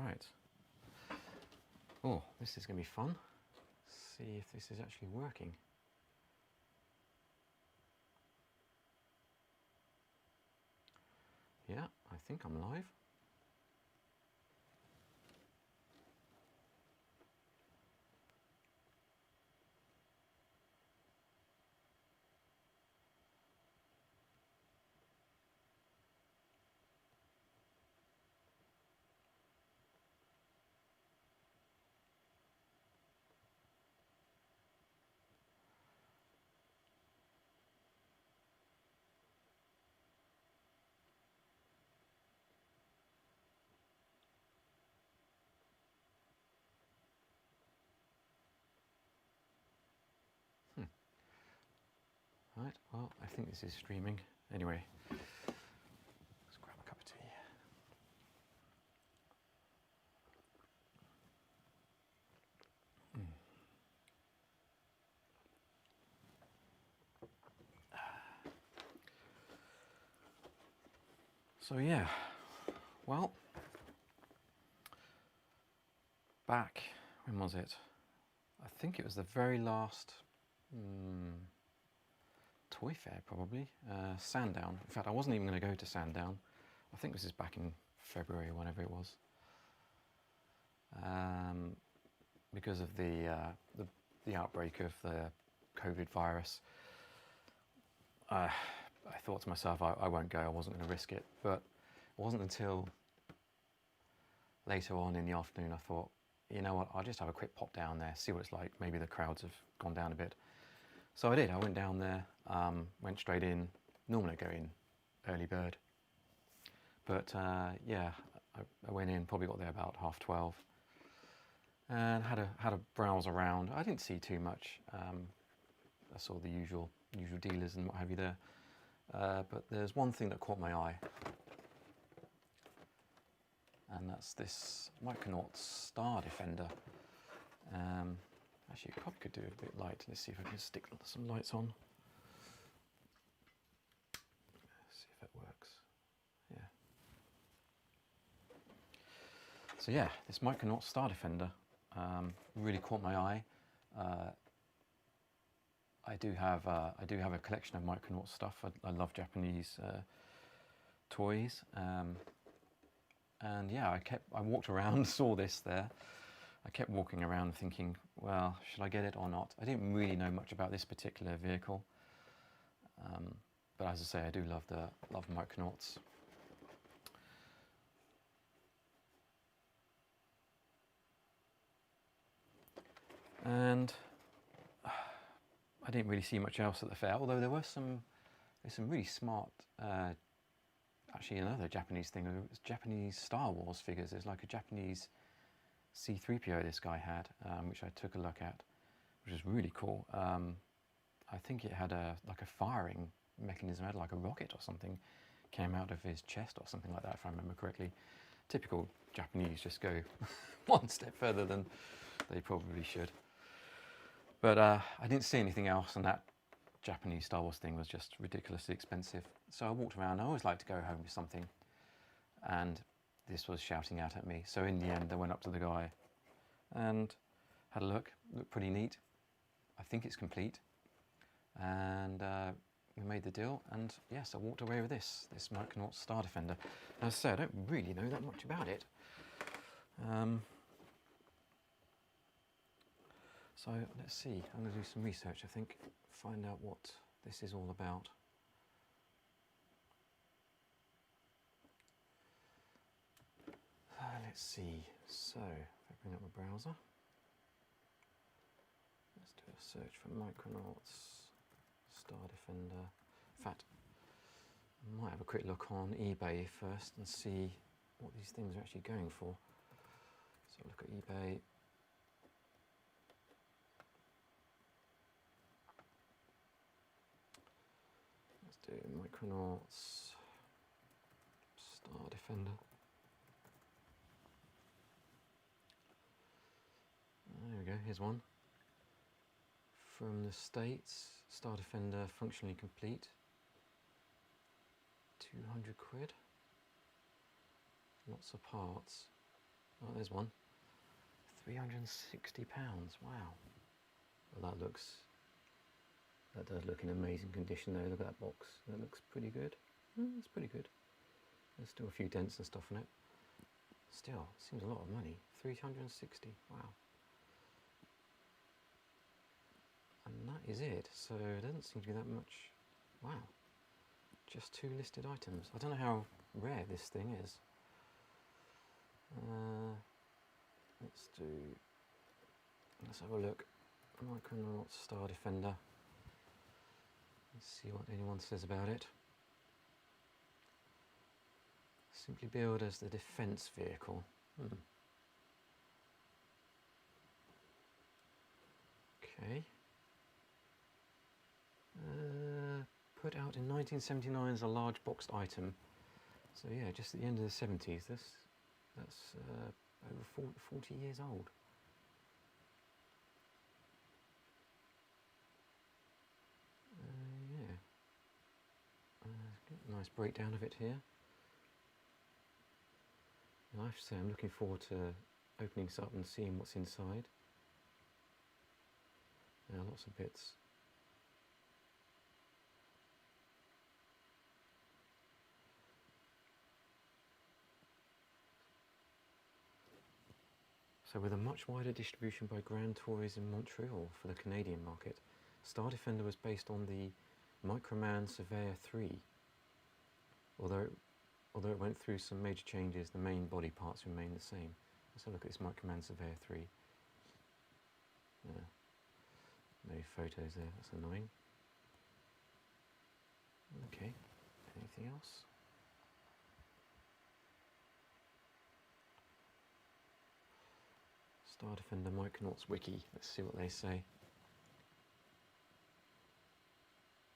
Right. Oh, this is going to be fun. See if this is actually working. Yeah, I think I'm live. Right, well, I think this is streaming. Anyway, let's grab a cup of tea. So yeah, well, back, when was it? I think it was the very last toy fair, probably. Sandown. In fact, I wasn't even going to go to Sandown. I think this is back in February, whenever it was. Because of the outbreak of the COVID virus, I thought to myself, I won't go, I wasn't going to risk it. But it wasn't until later on in the afternoon I thought, you know what, I'll just have a quick pop down there, see what it's like. Maybe the crowds have gone down a bit. So I did, I went down there, went straight in. Normally I go in early bird. But yeah, I went in, probably got there about 12:30. And had a browse around. I didn't see too much. I saw the usual dealers and what have you there. But there's one thing that caught my eye, and that's this Micronauts Star Defender. Actually, I probably could do it a bit light. Let's see if I can stick some lights on. Let's see if it works. Yeah. So yeah, this Micronauts Star Defender really caught my eye. I do have a collection of Micronauts stuff. I love Japanese toys, and yeah, I walked around, saw this there. I kept walking around thinking, well, should I get it or not? I didn't really know much about this particular vehicle, but as I say, I do love Micronauts. And I didn't really see much else at the fair, although there's some really smart, actually another Japanese thing, it was Japanese Star Wars figures. There's like a Japanese C-3PO this guy had, which I took a look at, which is really cool. I think it had like a firing mechanism, it had like a rocket or something, came out of his chest or something like that, if I remember correctly. Typical Japanese, just go one step further than they probably should. But I didn't see anything else, and that Japanese Star Wars thing was just ridiculously expensive. So I walked around. I always like to go home with something, and this was shouting out at me. So in the end, I went up to the guy and had a look. Looked pretty neat. I think it's complete. And we made the deal, and yes, I walked away with this Micronauts Star Defender. As I say, I don't really know that much about it. So let's see, I'm going to do some research, I think, find out what this is all about. Let's see, so if I bring up my browser, let's do a search for Micronauts Star Defender. In fact, I might have a quick look on eBay first and see what these things are actually going for. So look at eBay. Let's do Micronauts Star Defender. There we go, here's one. From the States, Star Defender functionally complete. 200 quid. Lots of parts. Oh, there's one. £360. Wow. Well, that does look in amazing condition though. Look at that box. That looks pretty good. It's pretty good. There's still a few dents and stuff on it. Still, it seems a lot of money. 360. Wow. And that is it. So there doesn't seem to be that much. Wow. Just 2 listed items. I don't know how rare this thing is. Let's have a look. Micronauts Star Defender. Let's see what anyone says about it. Simply billed as the defence vehicle. Okay. Put out in 1979 as a large boxed item. So yeah, just at the end of the 70s. That's over 40 years old. Yeah. Nice breakdown of it here. And I have to say, I'm looking forward to opening this up and seeing what's inside. Lots of bits. So with a much wider distribution by Grand Toys in Montreal for the Canadian market, Star Defender was based on the Microman Surveyor 3. Although it went through some major changes, the main body parts remain the same. Let's have a look at this Microman Surveyor 3. No photos there, that's annoying. Okay, anything else? Star Defender Micronauts Wiki, let's see what they say.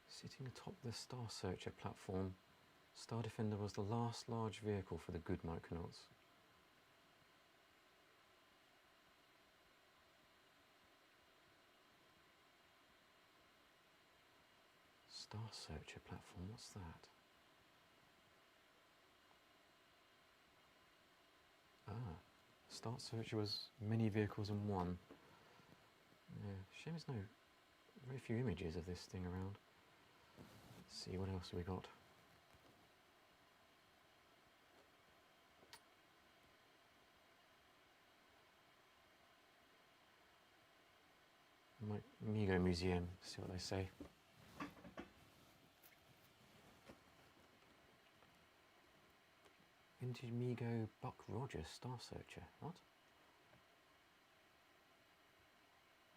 Sitting atop the Star Searcher platform, Star Defender was the last large vehicle for the good Micronauts. Star Searcher platform, what's that? Star Searcher was many vehicles in one. Yeah, shame there's very few images of this thing around. Let's see, what else have we got? Mego Museum, see what they say. Vintage Mego Buck Rogers Star Searcher. What?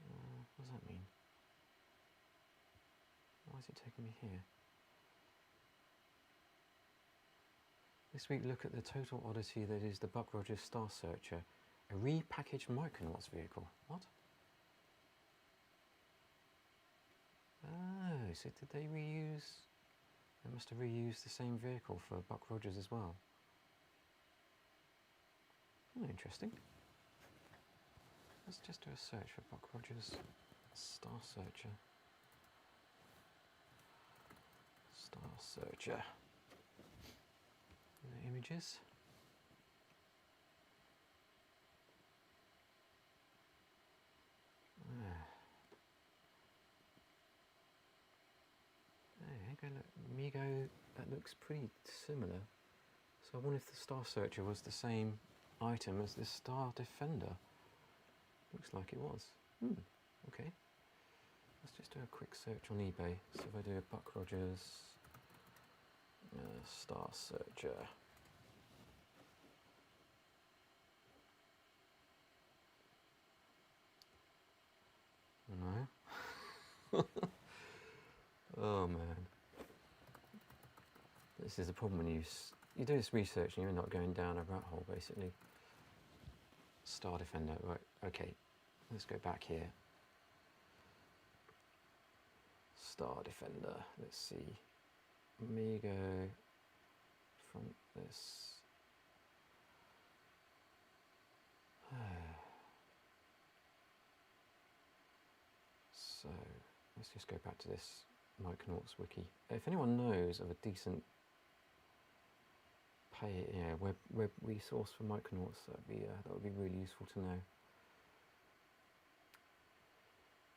What does that mean? Why is it taking me here? This week, look at the total oddity that is the Buck Rogers Star Searcher, a repackaged Micronauts vehicle. What? Oh, so did they reuse? They must have reused the same vehicle for Buck Rogers as well. Oh, interesting. Let's just do a search for Buck Rogers Star Searcher. Star Searcher. The images. There you go, look, Mego, that looks pretty similar. So I wonder if the Star Searcher was the same item as this Star Defender. Looks like it was. Okay. Let's just do a quick search on eBay. So if I do a Buck Rogers Star Searcher. No. Oh man. This is the problem when you do this research and you're not going down a rat hole basically. Star Defender, right, okay. Let's go back here. Star Defender, let's see. Mego front this. So let's just go back to this Micronauts wiki. If anyone knows of a decent pay, yeah, web resource for Micronauts. That would be really useful to know.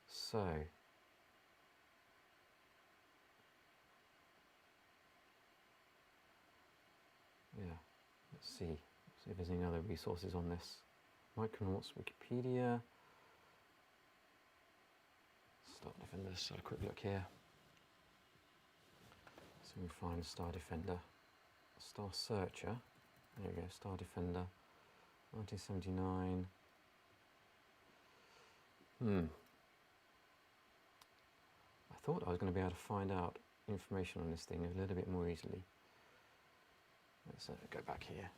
So, yeah, let's see if there's any other resources on this. Micronauts, Wikipedia, Star Defender. Let's have a quick look here. So we find Star Defender, Star Searcher. There we go, Star Defender, 1979. I thought I was going to be able to find out information on this thing a little bit more easily. Let's go back here.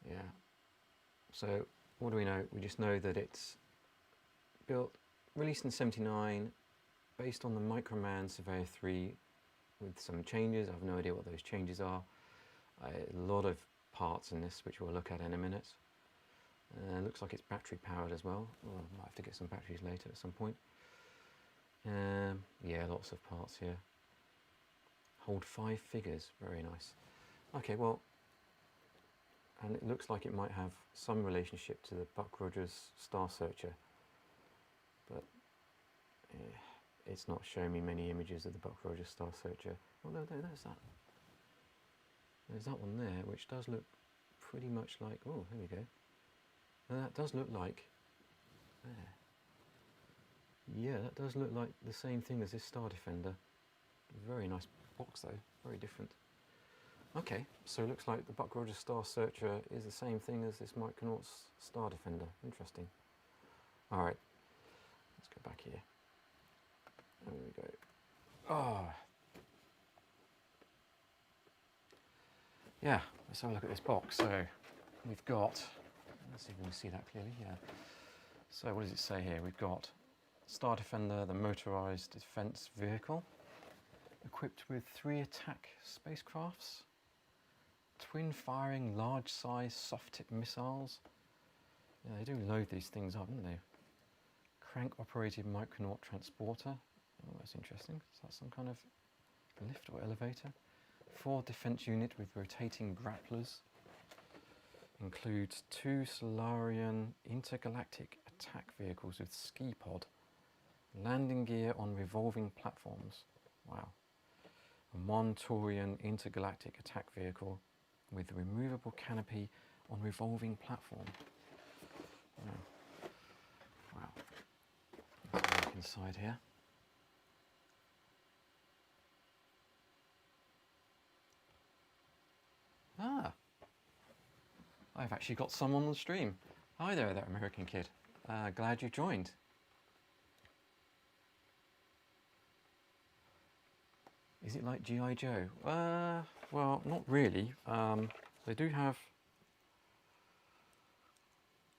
Yeah. So what do we know? We just know that it's released in '79, based on the Microman Surveyor 3 with some changes. I have no idea what those changes are. A lot of parts in this, which we'll look at in a minute. Looks like it's battery powered as well. Well, I might have to get some batteries later at some point. Yeah, lots of parts here. Hold 5 figures, very nice. Okay, well, and it looks like it might have some relationship to the Buck Rogers Star Searcher, but it's not showing me many images of the Buck Rogers Star Searcher. Although there's that. There's that one there, which does look pretty much like, oh, there we go. Now that does look like, there. Yeah, that does look like the same thing as this Star Defender. Very nice box though, very different. Okay, so it looks like the Buck Rogers Star Searcher is the same thing as this Micronauts Star Defender. Interesting. Alright, let's go back here. There we go. Oh. Yeah, let's have a look at this box. So we've got, let's see if we can see that clearly. Yeah. So what does it say here? We've got Star Defender, the motorized defense vehicle, equipped with 3 attack spacecrafts, twin-firing, large-size, soft-tip missiles. Yeah, they do load these things up, don't they? Crank-operated Micronaut transporter. Oh, that's interesting. Is that some kind of lift or elevator? 4 defense unit with rotating grapplers. Includes 2 Solarian intergalactic attack vehicles with ski pod. Landing gear on revolving platforms. Wow. And 1 Taurian intergalactic attack vehicle with removable canopy on revolving platform. Wow. Wow. Let's look inside here. Ah, I've actually got someone on the stream. Hi there, that American kid. Glad you joined. Is it like G.I. Joe? Well, not really. They do have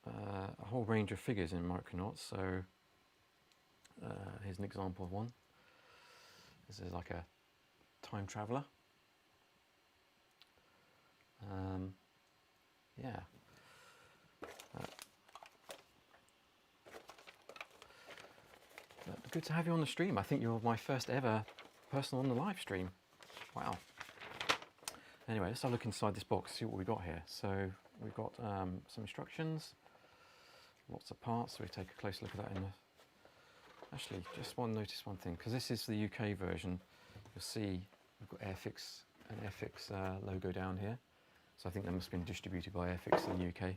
a whole range of figures in Micronauts, so here's an example of one. This is like a time traveler. Yeah. Good to have you on the stream. I think you're my first ever person on the live stream. Wow. Anyway, let's have a look inside this box, see what we've got here. So we've got some instructions, lots of parts. So we take a close look at that in the... Actually, just notice one thing, because this is the UK version. You'll see we've got Airfix, an Airfix logo down here. So I think that must have been distributed by Airfix in the UK.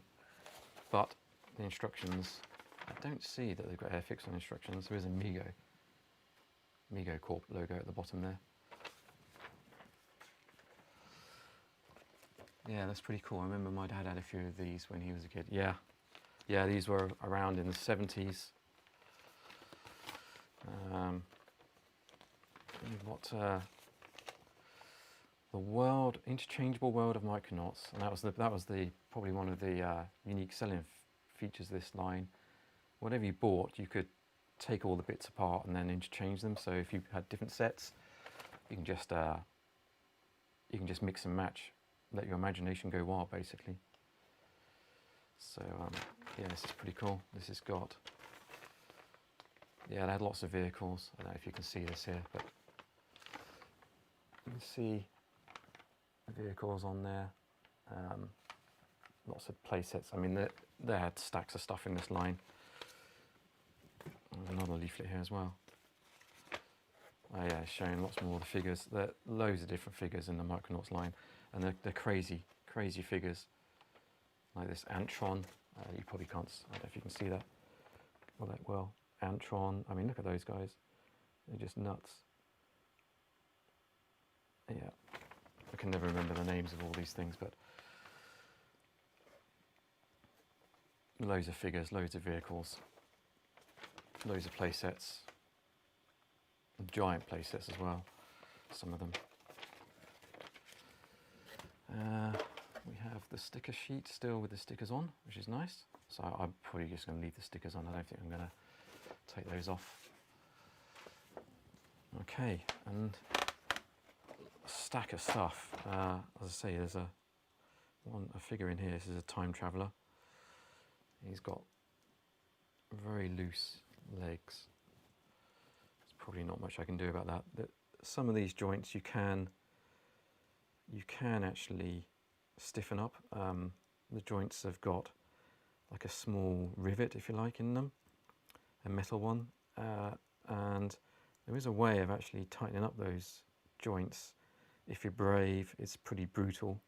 But the instructions, I don't see that they've got Airfix on instructions. There is a Migo Corp logo at the bottom there. Yeah, that's pretty cool. I remember my dad had a few of these when he was a kid. Yeah, yeah, these were around in the 70s. The interchangeable world of Micronauts, and that was probably one of the unique selling features of this line. Whatever you bought, you could take all the bits apart and then interchange them. So if you had different sets, you can just mix and match, let your imagination go wild, basically. So yeah, this is pretty cool. This has got, Yeah, they had lots of vehicles. I don't know if you can see this here, but you can see the vehicles on there. Lots of play sets. I mean, they had stacks of stuff in this line. There's another leaflet here as well. Oh yeah, it's showing lots more of the figures. There are loads of different figures in the Micronauts line, and they're crazy, crazy figures. Like this Antron. You probably can't. I don't know if you can see that. Well, Antron. I mean, look at those guys. They're just nuts. Yeah, I can never remember the names of all these things, but loads of figures, loads of vehicles, loads of play sets, giant play sets as well, some of them. We have the sticker sheet still with the stickers on, which is nice. So I'm probably just going to leave the stickers on. I don't think I'm going to take those off. Okay, and a stack of stuff. As I say, there's a figure in here. This is a time traveller. He's got very loose legs. There's probably not much I can do about that. Some of these joints you can actually stiffen up. The joints have got like a small rivet, if you like, in them, a metal one, and there is a way of actually tightening up those joints. If you're brave, it's pretty brutal.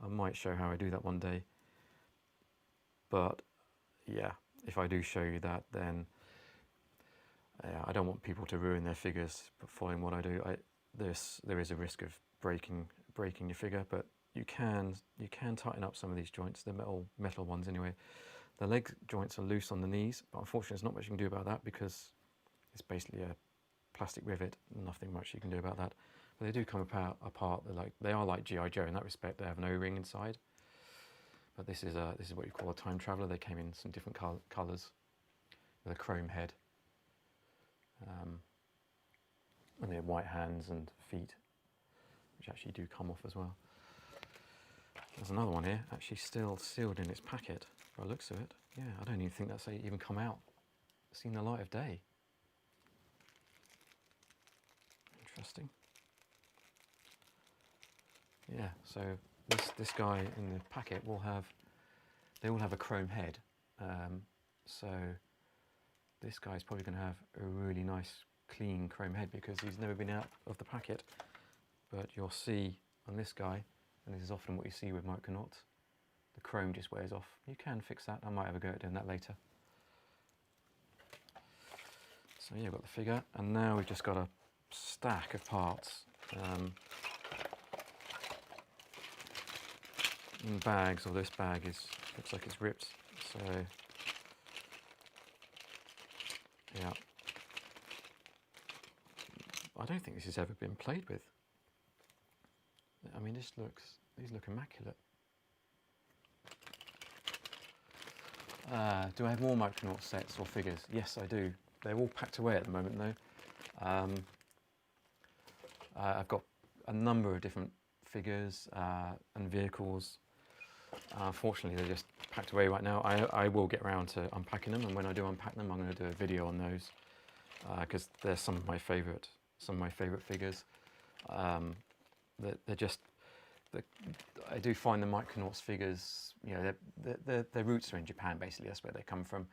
I might show how I do that one day, but yeah, if I do show you that, then I don't want people to ruin their figures following what I do. There is a risk of breaking your figure, but you can tighten up some of these joints, the metal ones anyway. The leg joints are loose on the knees, but unfortunately there's not much you can do about that because it's basically a plastic rivet. Nothing much you can do about that. But they do come apart. They are like G.I. Joe in that respect. They have an O-ring inside. But this is what you call a time traveller. They came in some different colours with a chrome head, and they have white hands and feet, which actually do come off as well. There's another one here, actually still sealed in its packet, by the looks of it. Yeah, I don't even think that's even come out, seen the light of day. Interesting. Yeah, so this guy in the packet they all have a chrome head. So this guy's probably going to have a really nice, clean chrome head because he's never been out of the packet. But you'll see on this guy, and this is often what you see with Micronauts, the chrome just wears off. You can fix that. I might have a go at doing that later. So yeah, we've got the figure, and now we've just got a stack of parts in bags. Or this bag looks like it's ripped. So yeah, I don't think this has ever been played with. I mean, these look immaculate. Do I have more Micronauts sets or figures? Yes, I do. They're all packed away at the moment, though. I've got a number of different figures and vehicles. Unfortunately, they're just packed away right now. I will get around to unpacking them, and when I do unpack them, I'm going to do a video on those because they're some of my favourite figures. I do find the Micronauts figures, you know, their roots are in Japan. Basically, that's where they come from.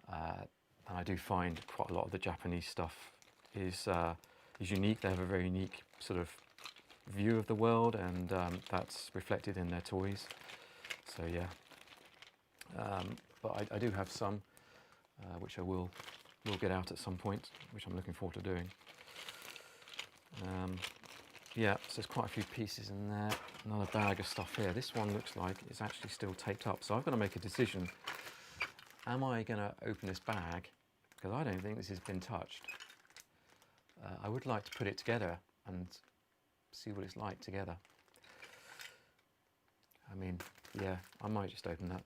And I do find quite a lot of the Japanese stuff is unique. They have a very unique sort of view of the world, and that's reflected in their toys. So yeah, but I do have some which I will get out at some point, which I'm looking forward to doing. Yeah, so there's quite a few pieces in there. Another bag of stuff here. This one looks like it's actually still taped up. So I've got to make a decision. Am I going to open this bag? Because I don't think this has been touched. I would like to put it together and see what it's like together. I mean, yeah, I might just open that.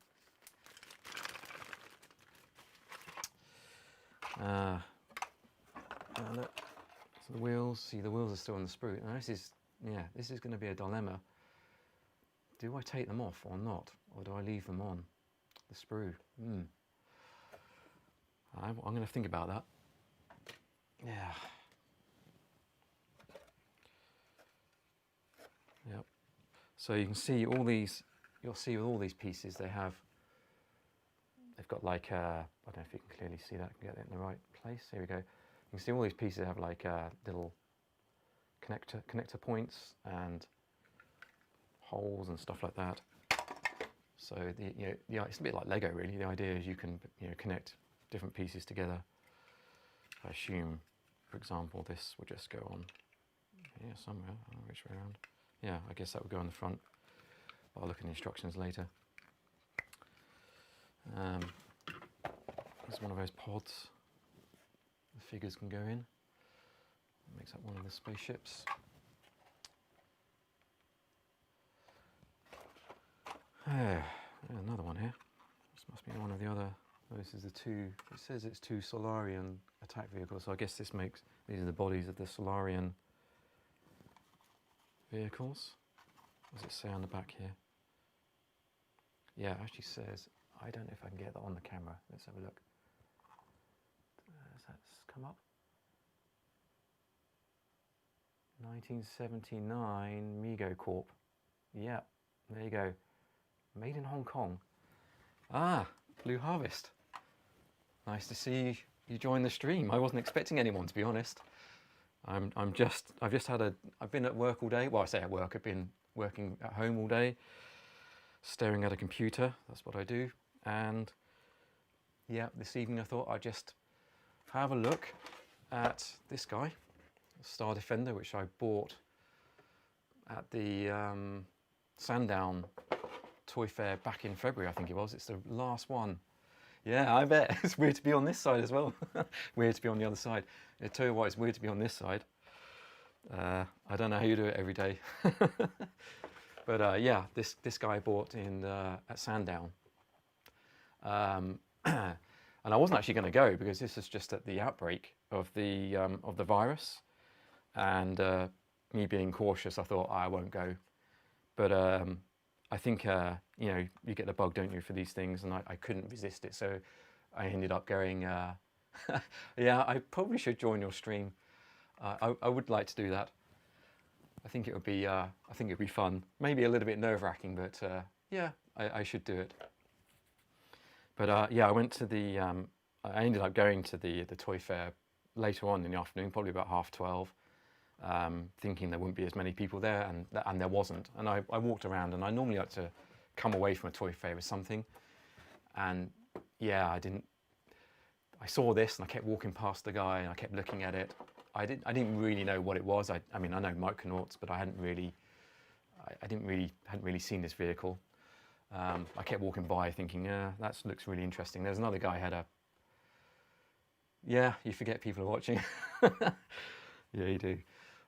Look. So the wheels are still on the sprue. Now this is going to be a dilemma. Do I take them off or not? Or do I leave them on the sprue? I'm going to think about that. Yeah. Yep. So you can see all these, you'll see with all these pieces they've got like, I don't know if you can clearly see that, get it in the right place. Here we go. You can see all these pieces have like little connector points and holes and stuff like that. So it's a bit like Lego really. The idea is you can connect different pieces together. I assume, for example, this will just go on here somewhere. I don't know which way around. Yeah, I guess that would go on the front. I'll look at the instructions later. There's one of those pods. The figures can go in. It makes up one of the spaceships. Another one here. This must be one of the other. Oh, this is the two. It says it's two Solarian attack vehicles. So I guess these are the bodies of the Solarian vehicles. What does it say on the back here? Yeah, it actually says. I don't know if I can get that on the camera. Let's have a look. Does that come up? 1979 Mego Corp. Yeah, there you go. Made in Hong Kong. Ah, Blue Harvest. Nice to see you join the stream. I wasn't expecting anyone, to be honest. I've been at work all day. Well, I say at work, I've been working at home all day, staring at a computer. That's what I do. And yeah, this evening I thought I'd just have a look at this guy, Star Defender, which I bought at the Sandown Toy Fair back in February, I think it was. It's the last one. Yeah, I bet. It's weird to be on this side as well. Weird to be on the other side. I tell you what, it's weird to be on this side. I don't know how you do it every day. But yeah, this guy I bought at Sandown. And I wasn't actually going to go because this is just at the outbreak of the virus, and me being cautious, I thought I won't go. But I think you get the bug, don't you, for these things, and I couldn't resist it, so I ended up going. Yeah, I probably should join your stream. I would like to do that. I think it would be fun. Maybe a little bit nerve-wracking, but yeah, I should do it. But yeah, I went to I ended up going to the toy fair later on in the afternoon, probably about 12:30, thinking there wouldn't be as many people there, and there wasn't. And I walked around, and I normally like to come away from a toy fair with something. And yeah, I saw this, and I kept walking past the guy, and I kept looking at it. I didn't really know what it was. I mean, I know Micronauts, but I hadn't really seen this vehicle. I kept walking by thinking, yeah, that looks really interesting. There's another guy had a... Yeah, you forget people are watching. Yeah, you do.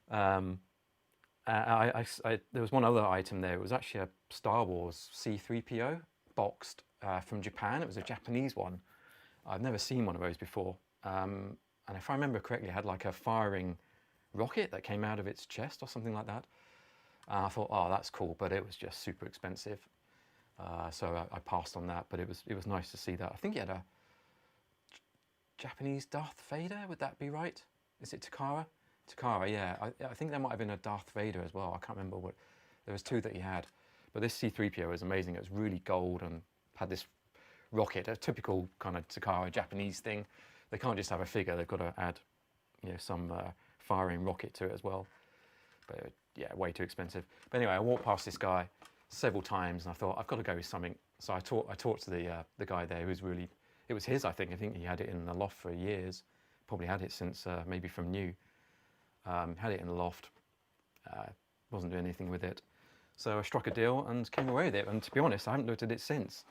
There was one other item there. It was actually a Star Wars C-3PO boxed from Japan. It was a Japanese one. I've never seen one of those before. And if I remember correctly, it had like a firing rocket that came out of its chest or something like that. I thought, oh, that's cool, but it was just super expensive. So I passed on that, but it was nice to see that. I think he had a Japanese Darth Vader, would that be right? Is it Takara? Takara, yeah. I think there might have been a Darth Vader as well. I can't remember what. There was two that he had. But this C-3PO was amazing. It was really gold and had this rocket, a typical kind of Takara Japanese thing. They can't just have a figure, they've got to add some firing rocket to it as well. But yeah, way too expensive. But anyway, I walked past this guy several times, and I thought, I've got to go with something. So I talked to the guy there, who was really, it was his, I think. I think he had it in the loft for years. Probably had it since maybe from new. Had it in the loft. Wasn't doing anything with it. So I struck a deal and came away with it. And to be honest, I haven't looked at it since.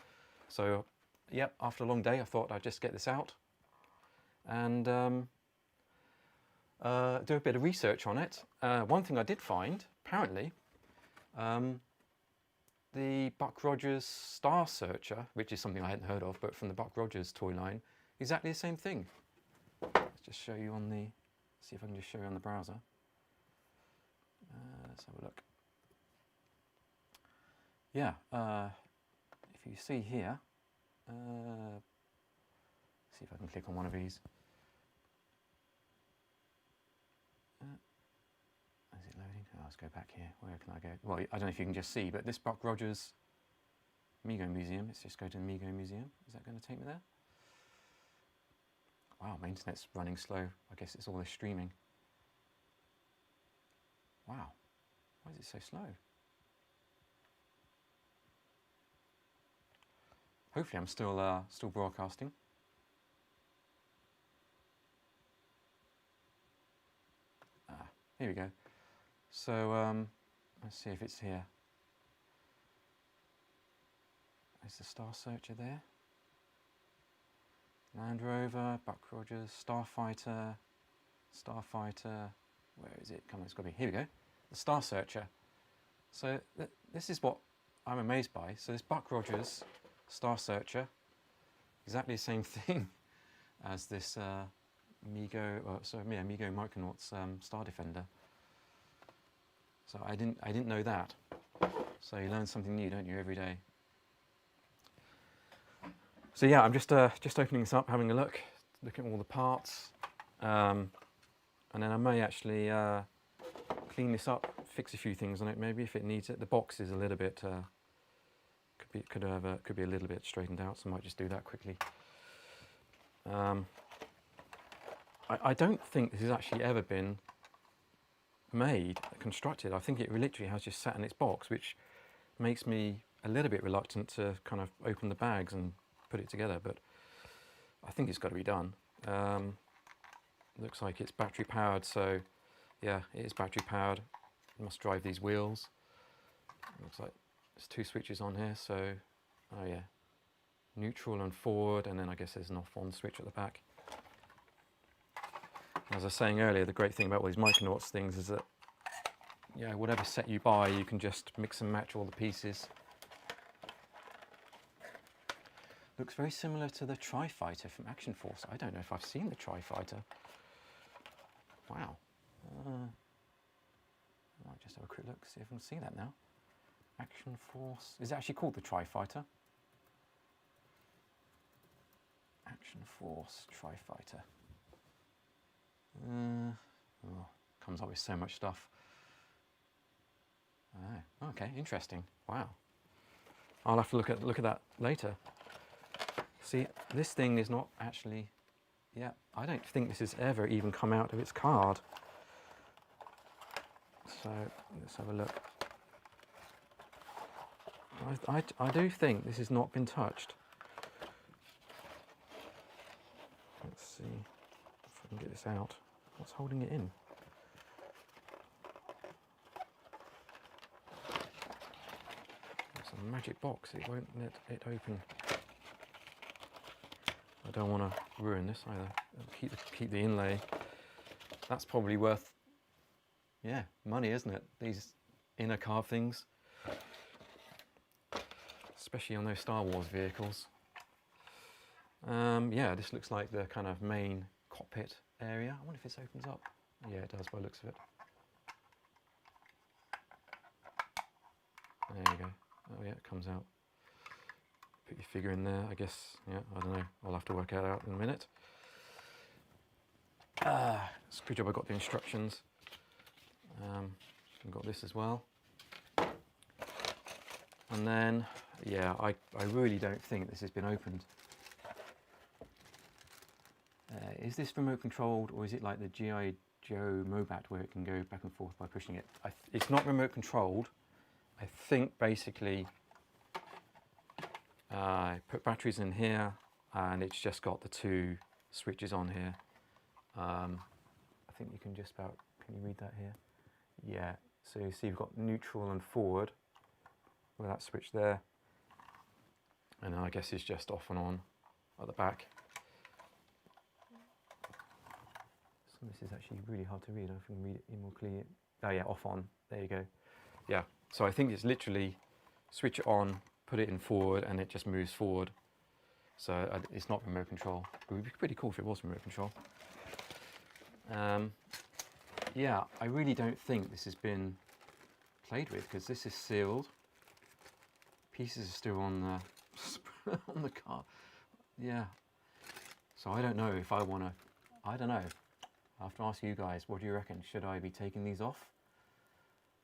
So, yep, after a long day, I thought I'd just get this out and do a bit of research on it. One thing I did find, apparently, the Buck Rogers Star Searcher, which is something I hadn't heard of, but from the Buck Rogers toy line, exactly the same thing. Let's just show you see if I can just show you on the browser. Let's have a look. Yeah, if you see here, see if I can click on one of these. let's go back here. Where can I go? Well, I don't know if you can just see, but this Buck Rogers Mego Museum. Let's just go to the Mego Museum. Is that going to take me there? Wow, my internet's running slow. I guess it's all this streaming. Wow, why is it so slow? Hopefully I'm still broadcasting. Here we go. So let's see if it's here. Is the Star Searcher there? Land Rover, Buck Rogers, Starfighter. Where is it? Come on, it's got to be. Here we go. The Star Searcher. So this is what I'm amazed by. So this Buck Rogers Star Searcher, exactly the same thing as this Mego Micronauts Star Defender. So I didn't know that. So you learn something new, don't you, every day? So yeah, I'm just opening this up, having a look at all the parts, and then I may actually clean this up, fix a few things on it, maybe if it needs it. The box is a little bit could be a little bit straightened out, so I might just do that quickly. I don't think this has actually ever been constructed. I think it literally has just sat in its box, which makes me a little bit reluctant to kind of open the bags and put it together, but I think it's got to be done. Looks like it's battery powered, so yeah, it is battery powered. It must drive these wheels. Looks like there's two switches on here, so oh yeah, neutral and forward, and then I guess there's an off-on switch at the back. As I was saying earlier, the great thing about all these Micronauts things is that, yeah, whatever set you buy, you can just mix and match all the pieces. Looks very similar to the Tri-Fighter from Action Force. I don't know if I've seen the Tri-Fighter. Wow. I might just have a quick look, see if I can see that now. Action Force. Is it actually called the Tri-Fighter? Action Force Tri-Fighter. Oh, comes up with so much stuff. Oh, okay, interesting. Wow. I'll have to look at that later. See, this thing is not actually. Yeah, I don't think this has ever even come out of its card. So let's have a look. I do think this has not been touched. Let's see if I can get this out. What's holding it in? It's a magic box. It won't let it open. I don't want to ruin this either. Keep the inlay. That's probably worth, yeah, money, isn't it? These inner carved things, especially on those Star Wars vehicles. Yeah, this looks like the kind of main cockpit area. I wonder if this opens up. Yeah, it does by the looks of it. There you go. Oh yeah, it comes out. Put your figure in there, I guess. Yeah, I don't know. I'll have to work it out in a minute. It's a good job I got the instructions. I've got this as well. And then, yeah, I really don't think this has been opened. Is this remote controlled, or is it like the G.I. Joe Mobat where it can go back and forth by pushing it? It's not remote controlled. I think basically I put batteries in here and it's just got the two switches on here. I think you can just about, can you read that here? Yeah, so you see you've got neutral and forward with that switch there. And then I guess it's just off and on at the back. So this is actually really hard to read. I can read it more clearly. Oh yeah, off on, there you go. Yeah, so I think it's literally switch it on, put it in forward, and it just moves forward. So it's not remote control. It would be pretty cool if it was remote control. Yeah, I really don't think this has been played with because this is sealed. Pieces are still on the on the car. Yeah. So I don't know if I want to. I don't know. I have to ask you guys. What do you reckon? Should I be taking these off?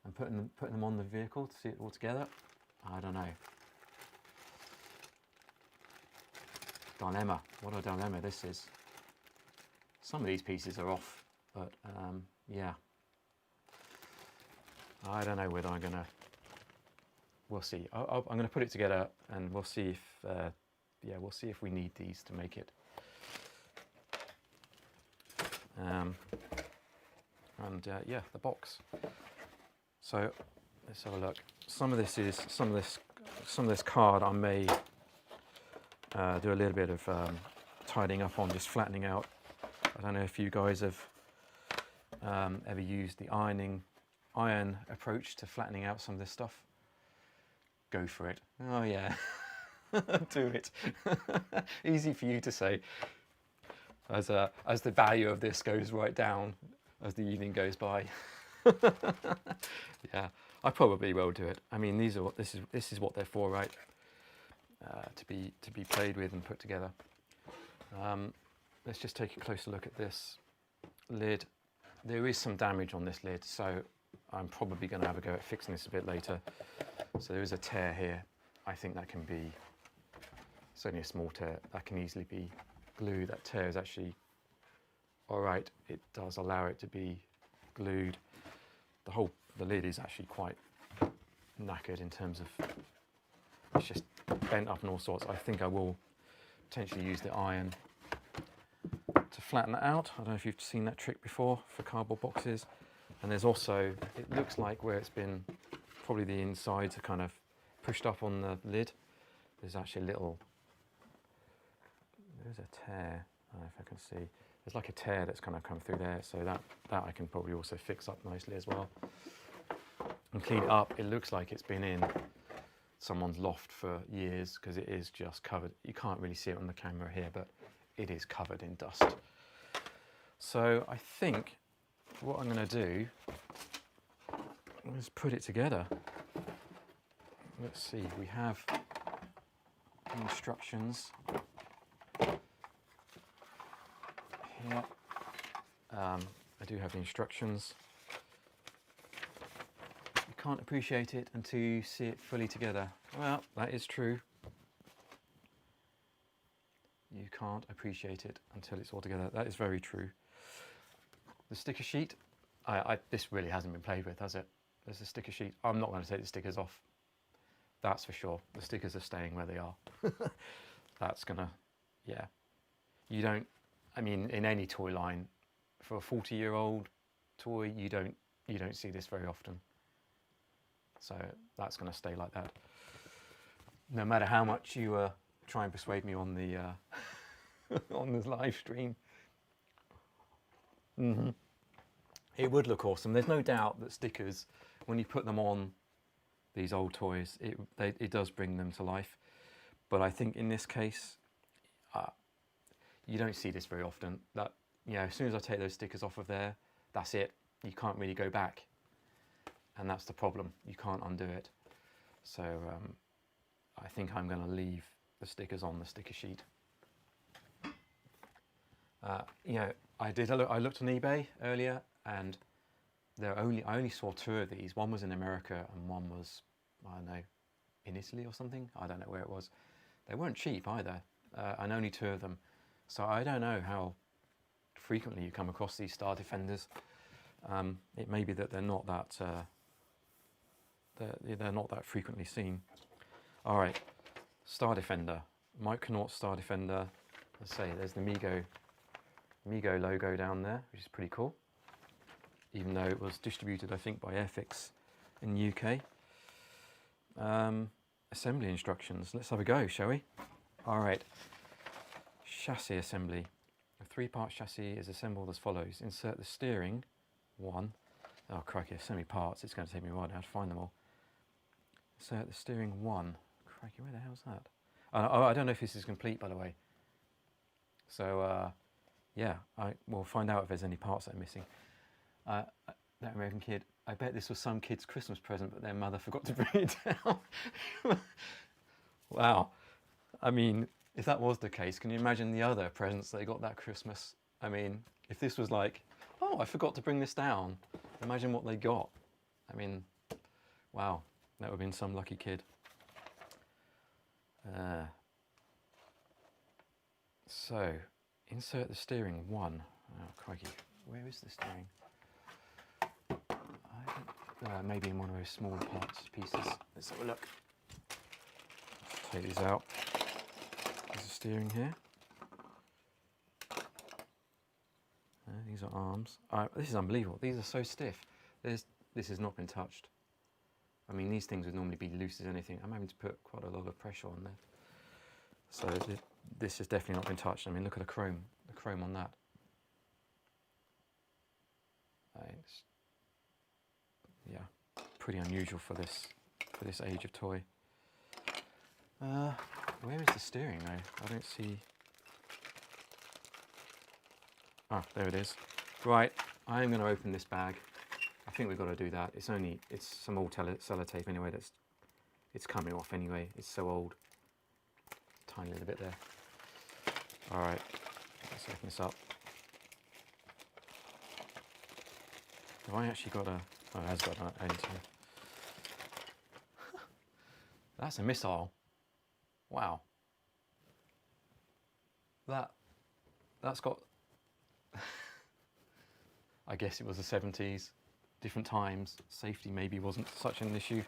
and putting them on the vehicle to see it all together. I don't know. Dilemma. What a dilemma this is. Some of these pieces are off, but yeah. I don't know whether I'm gonna. We'll see. I'm gonna put it together, and we'll see if yeah, we'll see if we need these to make it. Yeah, the box. So let's have a look. Some of this card I may do a little bit of tidying up on, just flattening out. I don't know if you guys have ever used the iron approach to flattening out some of this stuff. Go for it. Oh yeah, do it. Easy for you to say. As the value of this goes right down as the evening goes by. Yeah, I probably will do it. I mean, this is what they're for, right? To be played with and put together. Let's just take a closer look at this lid. There is some damage on this lid, so I'm probably going to have a go at fixing this a bit later. So there is a tear here. I think that can be, it's only a small tear, that can easily be glued. That tear is actually all right. It does allow it to be glued. The lid is actually quite knackered in terms of, it's just bent up and all sorts. I think I will potentially use the iron to flatten it out. I don't know if you've seen that trick before for cardboard boxes. And there's also, it looks like where it's been, probably the insides are kind of pushed up on the lid. There's actually there's a tear. I don't know if I can see. There's like a tear that's kind of come through there, so that I can probably also fix up nicely as well. And clean it up. It looks like it's been in someone's loft for years, because it is just covered. You can't really see it on the camera here, but it is covered in dust. So I think what I'm going to do is put it together. Let's see, we have instructions here. I do have the instructions. You can't appreciate it until you see it fully together. Well, that is true. You can't appreciate it until it's all together. That is very true. The sticker sheet, this really hasn't been played with, has it? There's a sticker sheet. I'm not going to take the stickers off. That's for sure. The stickers are staying where they are. That's gonna, yeah. You don't, I mean, in any toy line, for a 40-year-old toy, you don't see this very often. So that's going to stay like that. No matter how much you try and persuade me on the on this live stream. Mm-hmm. It would look awesome. There's no doubt that stickers, when you put them on these old toys, it does bring them to life. But I think in this case, you don't see this very often. That, you know, as soon as I take those stickers off of there, that's it. You can't really go back, and that's the problem. You can't undo it. So I think I'm going to leave the stickers on the sticker sheet. You know, I looked on eBay earlier, and I only saw 2 of these. One was in America, and one was, I don't know, in Italy or something. I don't know where it was. They weren't cheap either, and only 2 of them. So I don't know how frequently you come across these Star Defenders. It may be that they're not that they're not that frequently seen. All right, Star Defender, Micronauts Star Defender. Let's say there's the Mego logo down there, which is pretty cool. Even though it was distributed, I think, by Airfix in the UK. Assembly instructions. Let's have a go, shall we? All right. Chassis assembly. A 3-part chassis is assembled as follows. Insert the steering, 1. Oh crikey, there's so many parts, it's going to take me a while now to find them all. Insert the steering, 1. Crikey, where the hell's that? I don't know if this is complete, by the way. So, yeah, we'll find out if there's any parts that are missing. That American kid, I bet this was some kid's Christmas present, but their mother forgot to bring it down. Wow. I mean, if that was the case, can you imagine the other presents they got that Christmas? I mean, if this was like, oh, I forgot to bring this down, imagine what they got. I mean, Wow, that would have been some lucky kid. So, insert the steering 1. Oh, crikey. Where is the steering? Maybe in one of those smaller parts, pieces. Let's have a look. Let's take these out. There's the steering here. These are arms. This is unbelievable. These are so stiff. This has not been touched. I mean, these things would normally be loose as anything. I'm having to put quite a lot of pressure on there. So this has definitely not been touched. I mean, look at the chrome on that. It's, yeah, pretty unusual for this age of toy. Where is the steering though? I don't see. Ah, there it is. Right, I am going to open this bag. I think we've got to do that. It's some old sellotape anyway. It's coming off anyway. It's so old. Tiny little bit there. All right, let's open this up. Have I actually got a? Oh, it has got an enter. That's a missile. Wow. That's got. I guess it was the 70s, different times. Safety maybe wasn't such an issue,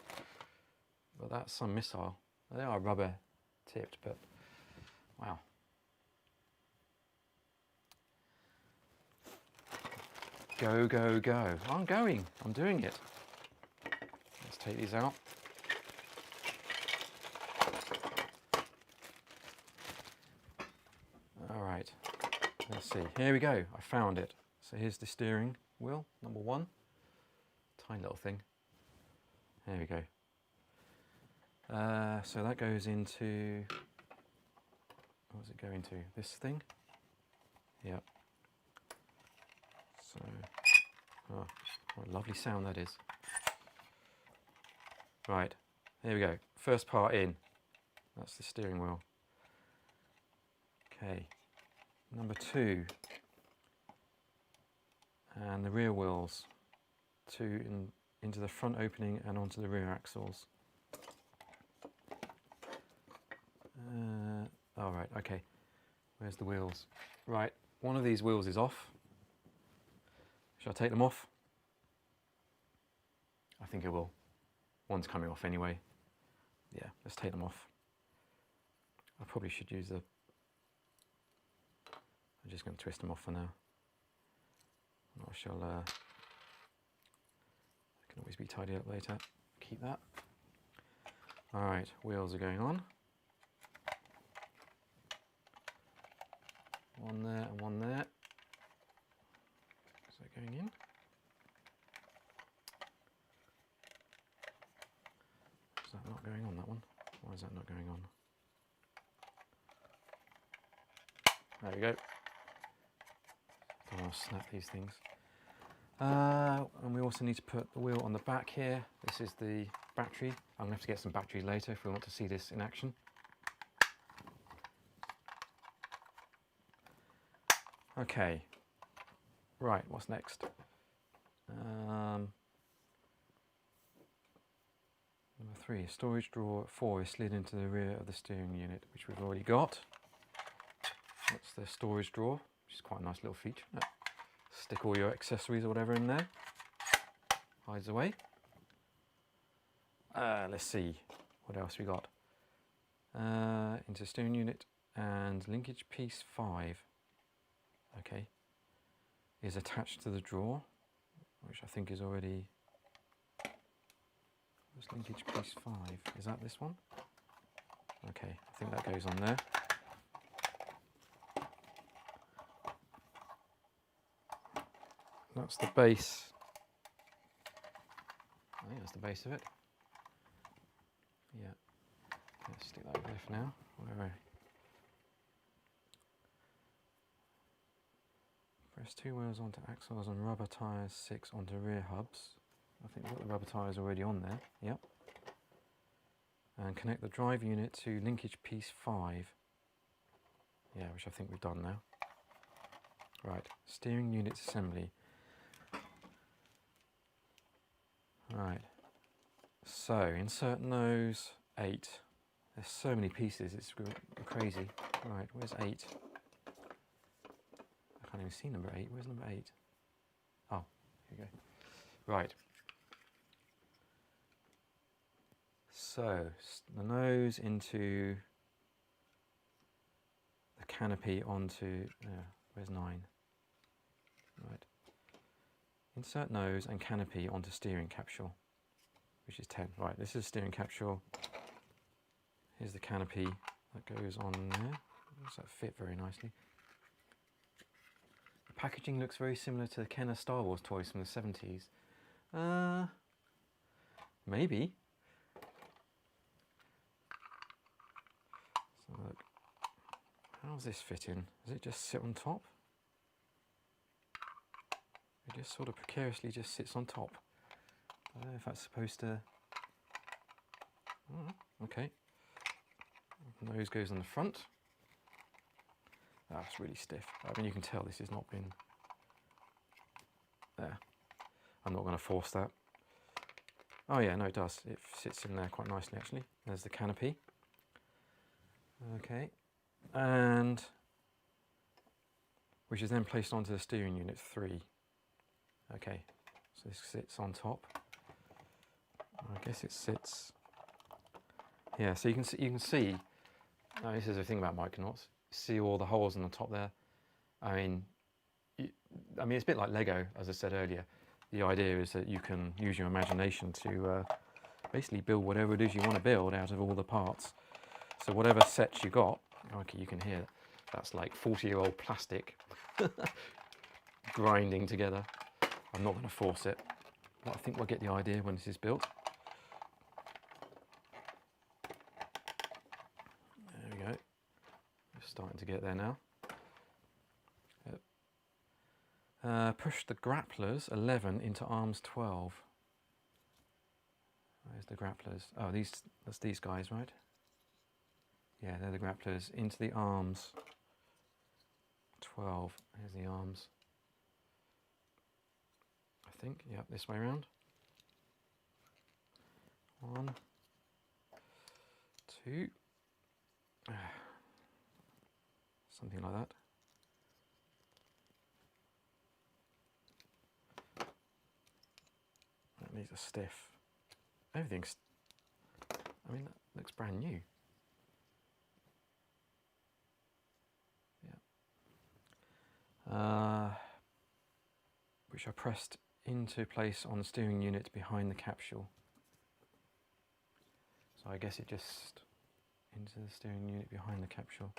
but that's some missile. They are rubber tipped, but wow. Go, go, go. I'm going. I'm doing it. Let's take these out. All right. Let's see. Here we go. I found it. So here's the steering wheel, number 1. Tiny little thing. There we go. So that goes into, what does it go into? This thing? Yep. So, oh, what a lovely sound that is. Right, here we go. First part in. That's the steering wheel. Okay. Number 2. And the rear wheels into the front opening and onto the rear axles. All right, okay. Where's the wheels? Right, one of these wheels is off. Shall I take them off? I think I will. One's coming off anyway. Yeah, let's take them off. I probably should use I'm just going to twist them off for now. I shall, it can always be tidied up later. Keep that. All right, wheels are going on. One there and one there. Is that going in? Is that not going on, that one? Why is that not going on? There we go. Don't want to snap these things. And we also need to put the wheel on the back here. This is the battery. I'm going to have to get some batteries later if we want to see this in action. Okay. Right, what's next? Number 3, storage drawer 4 is slid into the rear of the steering unit, which we've already got. That's the storage drawer, which is quite a nice little feature. Stick all your accessories or whatever in there. Hides away. Let's see what else we got. Into steering unit and linkage piece 5. Okay. Is attached to the drawer, which I think is already. Where's linkage piece 5? Is that this one? Okay, I think that goes on there. That's the base. I think that's the base of it. Yeah. Let's stick that there for now. Whatever. Press 2 wheels onto axles and rubber tyres 6 onto rear hubs. I think we've got the rubber tyres already on there. Yep. And connect the drive unit to linkage piece 5. Yeah, which I think we've done now. Right, steering unit assembly. Right, So insert nose 8. There's so many pieces, it's crazy. Right, where's 8? I can't even see number 8. Where's number 8? Oh, here we go. Right. So the nose into the canopy onto, where's 9? Right. Insert nose and canopy onto steering capsule, which is 10. Right, this is steering capsule. Here's the canopy that goes on there. Does that fit very nicely? The packaging looks very similar to the Kenner Star Wars toys from the 70s. Maybe. So look, how does this fit in? Does it just sit on top? It just sort of precariously just sits on top. I don't know if that's supposed to... Oh, okay. Nose goes on the front. That's really stiff. I mean, you can tell this has not been... There. I'm not going to force that. Oh yeah, no, it does. It sits in there quite nicely, actually. There's the canopy. Okay. And... which is then placed onto the steering unit 3. Okay. So this sits on top. I guess it sits... Yeah, so you can see, this is the thing about Micronauts. See all the holes on the top there. I mean, it's a bit like Lego, as I said earlier. The idea is that you can use your imagination to basically build whatever it is you want to build out of all the parts. So whatever sets you got, okay, you can hear that's like 40-year-old plastic grinding together. I'm not going to force it, but I think we'll get the idea when this is built. There we go. We're starting to get there now. Push the grapplers 11 into arms 12. Where's the grapplers? Oh, that's these guys, right? Yeah, they're the grapplers into the arms 12. Here's the arms. I think, yep, this way around. 1, 2. Something like that. These are stiff. Everything's... I mean, that looks brand new. Yeah. Which are pressed into place on the steering unit behind the capsule. So I guess it just into the steering unit behind the capsule.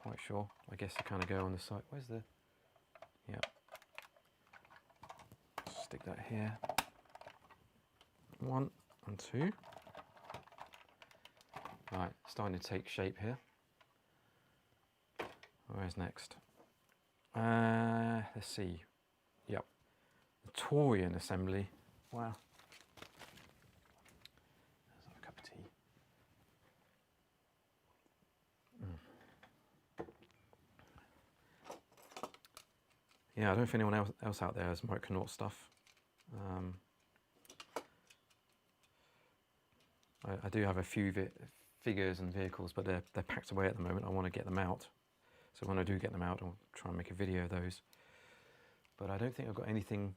Quite sure. I guess they kind of go on the side. Where's the... Yeah. Stick that here. 1 and 2. Right, starting to take shape here. Where's next? Let's see. Yep. The Torian assembly. Wow. Let's have a cup of tea. Yeah, I don't know if anyone else out there has Micronauts stuff. I do have a few figures and vehicles, but they're packed away at the moment. I want to get them out. So when I do get them out, I'll try and make a video of those. But I don't think I've got anything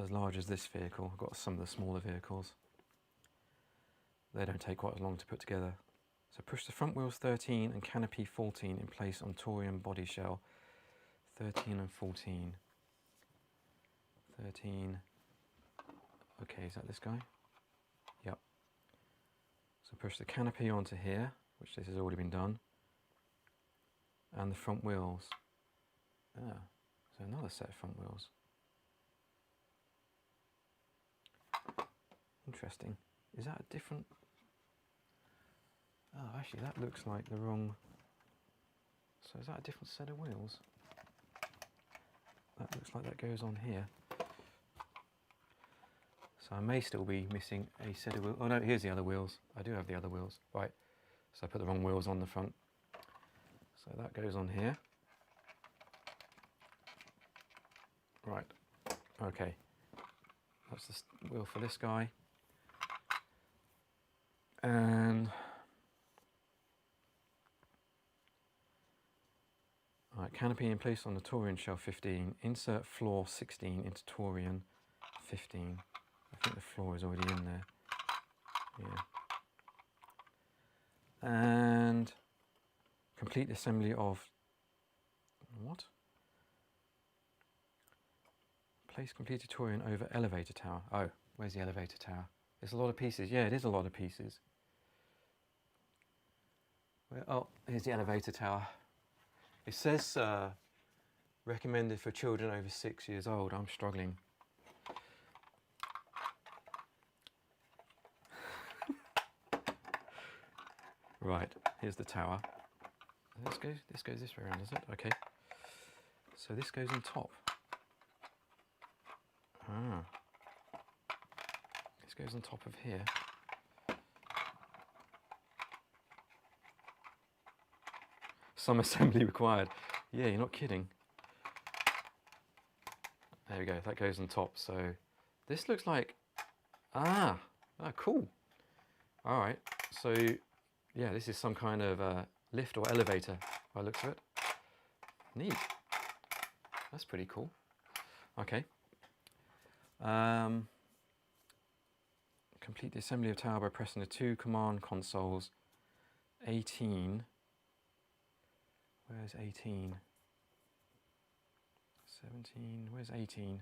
as large as this vehicle. I've got some of the smaller vehicles. They don't take quite as long to put together. So push the front wheels 13 and canopy 14 in place on Torian body shell. 13 and 14. 13. Okay, is that this guy? Yep. So push the canopy onto here, which this has already been done. And the front wheels. Ah, so another set of front wheels. Interesting. Is that a different... Oh, actually that looks like the wrong... So is that a different set of wheels? That looks like that goes on here. So I may still be missing a set of wheels. Oh no, here's the other wheels. I do have the other wheels. Right. So I put the wrong wheels on the front. So that goes on here. Right. Okay. That's the wheel for this guy. And right, canopy in place on the Taurian shell 15. Insert floor 16 into Taurian 15. I think the floor is already in there. Yeah. And complete assembly of what? Place completed Taurian over elevator tower. Oh, where's the elevator tower? There's a lot of pieces. Yeah, it is a lot of pieces. Oh, here's the elevator tower. It says recommended for children over 6 years old. I'm struggling. Right, here's the tower. This goes this way around, does it? Okay. So this goes on top. Ah. This goes on top of here. Some assembly required. Yeah, you're not kidding. There we go, that goes on top. So this looks like, oh, cool. All right, so yeah, this is some kind of lift or elevator by the looks of it. Neat. That's pretty cool. Okay. Complete the assembly of tower by pressing the 2 command consoles. 18. Where's 18? 17. Where's 18?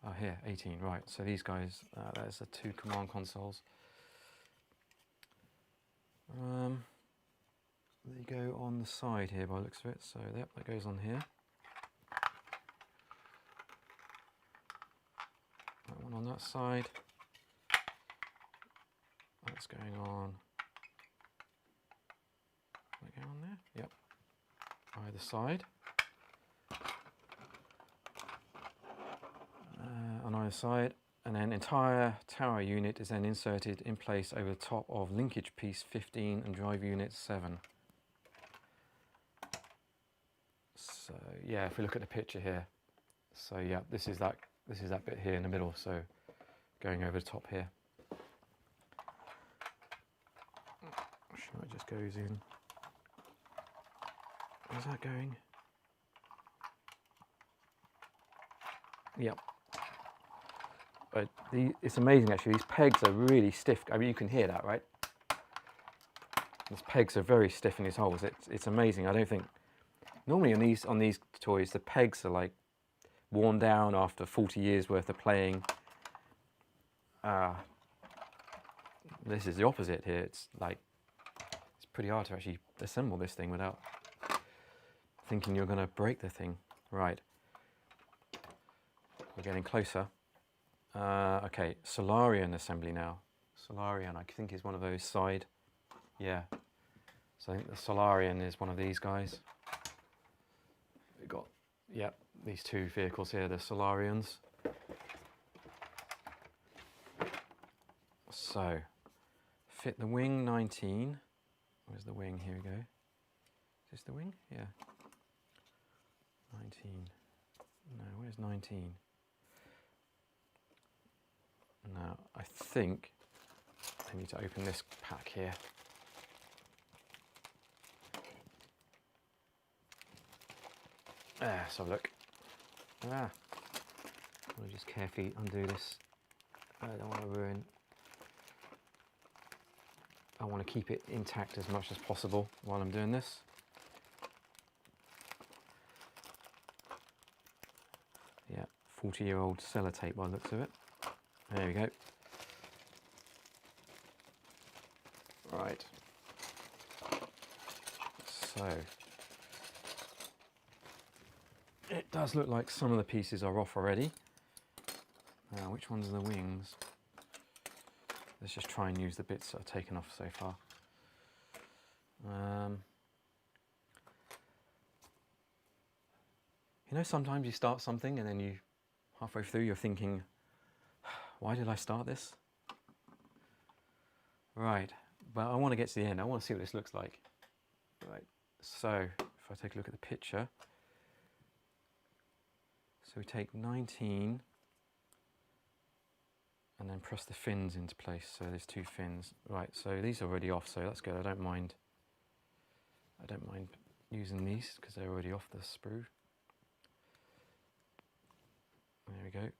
Oh, here, 18. Right. So these guys, there's the 2 command consoles. They go on the side here by the looks of it. So yep, that goes on here. That one on that side. That's going on. That go on there? Yep. Either side. On either side. And then entire tower unit is then inserted in place over the top of linkage piece 15 and drive unit 7. So yeah, if we look at the picture here, so yeah, this is that bit here in the middle, so going over the top here. Sure, it just goes in. Where's that going? Yep. But it's amazing actually, these pegs are really stiff. I mean, you can hear that, right? These pegs are very stiff in these holes. It's amazing. I don't think, normally on these toys, the pegs are like worn down after 40 years worth of playing. This is the opposite here. It's like, it's pretty hard to actually assemble this thing without thinking you're going to break the thing. Right. We're getting closer. Okay, Solarian assembly now. Solarian, I think, is one of those side. Yeah. So I think the Solarian is one of these guys. We've got, yep, these 2 vehicles here, the Solarians. So, fit the wing 19. Where's the wing? Here we go. Is this the wing? Yeah. 19. No, where's 19? Now, I think I need to open this pack here. Let's have a look. I'll just carefully undo this. I don't want to ruin. I want to keep it intact as much as possible while I'm doing this. Yeah, 40-year-old sellotape by the looks of it. There we go. Right. So it does look like some of the pieces are off already. Now, which ones are the wings? Let's just try and use the bits that are taken off so far. You know, sometimes you start something and then you, halfway through, you're thinking, why did I start this? Right, but I want to get to the end. I want to see what this looks like. Right, so if I take a look at the picture, so we take 19 and then press the fins into place. So there's 2 fins. Right, so these are already off, so that's good. I don't mind using these because they're already off the sprue. There we go.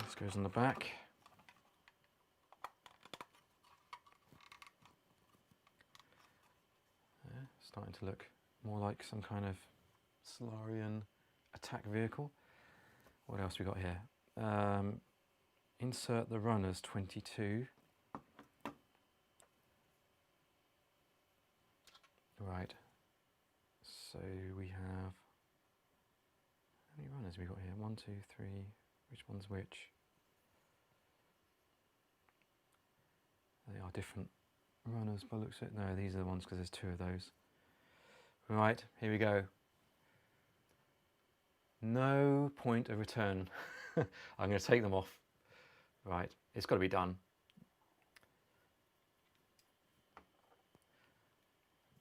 This goes on the back. Yeah, starting to look more like some kind of Solarian attack vehicle. What else we got here? Insert the runners 22. Right. So we have, how many runners have we got here? 1, 2, 3. Which one's which? They are different runners by the looks of it. No, these are the ones because there's 2 of those. Right, here we go. No point of return. I'm going to take them off. Right, it's got to be done.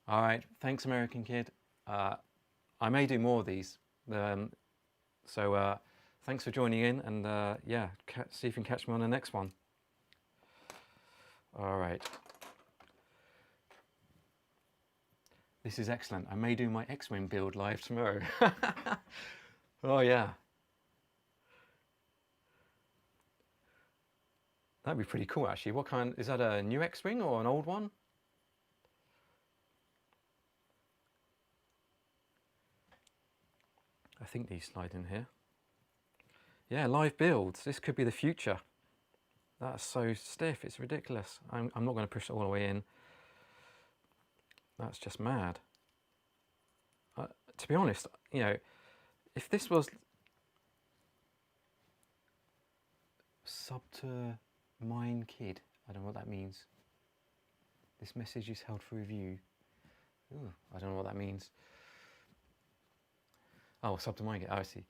All right, thanks, American Kid. I may do more of these. So thanks for joining in, and yeah, see if you can catch me on the next one. All right. This is excellent. I may do my X-Wing build live tomorrow. Oh yeah. That'd be pretty cool actually. What kind, is that a new X-Wing or an old one? I think these slide in here. Yeah, live builds. This could be the future. That's so stiff, it's ridiculous. I'm not going to push it all the way in. That's just mad. To be honest, you know, if this was sub to mine kid, I don't know what that means. This message is held for review. Ooh, I don't know what that means. Oh, sub to mine kid. Oh, I see.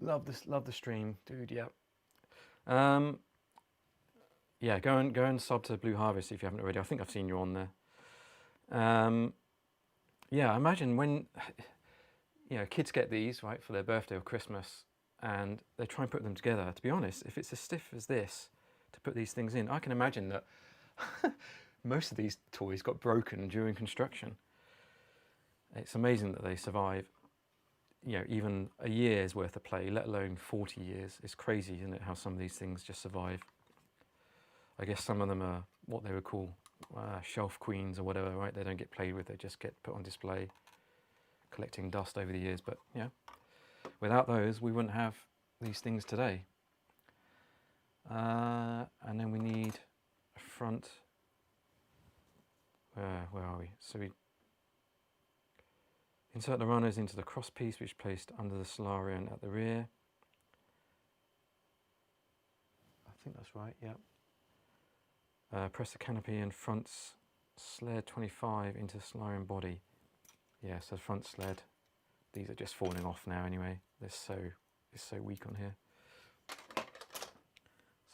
Love the stream, dude. Yeah. Yeah, go and sub to Blue Harvest if you haven't already. I think I've seen you on there. Yeah, imagine when, you know, kids get these, right, for their birthday or Christmas, and they try and put them together. To be honest, if it's as stiff as this to put these things in, I can imagine that most of these toys got broken during construction. It's amazing that they survive, you know, even a year's worth of play, let alone 40 years. It's crazy, isn't it, how some of these things just survive. I guess some of them are what they would call shelf queens or whatever, right? They don't get played with, they just get put on display, collecting dust over the years. But yeah, without those, we wouldn't have these things today. And then we need a front. Where are we? So we insert the runners into the cross piece, which is placed under the Solarian at the rear. I think that's right, yeah. Press the canopy and front sled 25 into the Solarian body. Yeah, so the front sled. These are just falling off now anyway. It's so weak on here.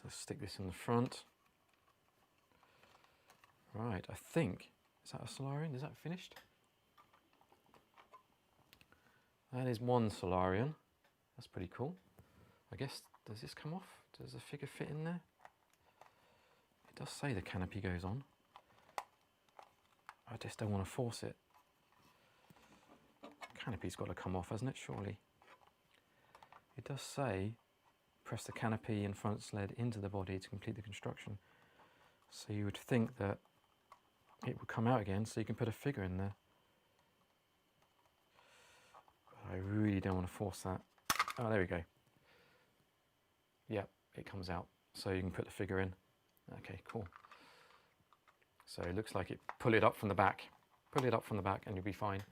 So stick this in the front. Right, I think, is that a Solarian? Is that finished? That is one Solarian. That's pretty cool. I guess, does this come off? Does the figure fit in there? It does say the canopy goes on. I just don't want to force it. Canopy's got to come off, hasn't it, surely? It does say, press the canopy and front sled into the body to complete the construction. So you would think that it would come out again so you can put a figure in there. I really don't want to force that. Oh, there we go. Yeah, it comes out. So you can put the figure in. Okay, cool. So it looks like it, pull it up from the back. Pull it up from the back and you'll be fine.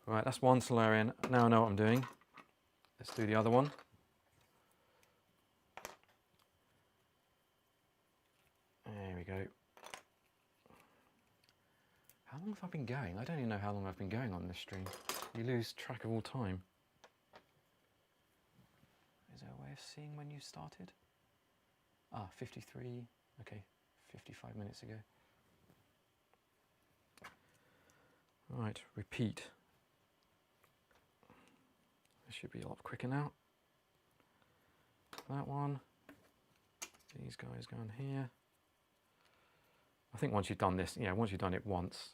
Right, that's one Solarian. Now I know what I'm doing. Let's do the other one. There we go. How long have I been going? I don't even know how long I've been going on this stream. You lose track of all time. Is there a way of seeing when you started? Ah, 53, okay, 55 minutes ago. Right, repeat. This should be a lot quicker now. That one. These guys go in here. I think once you've done this, once you've done it once,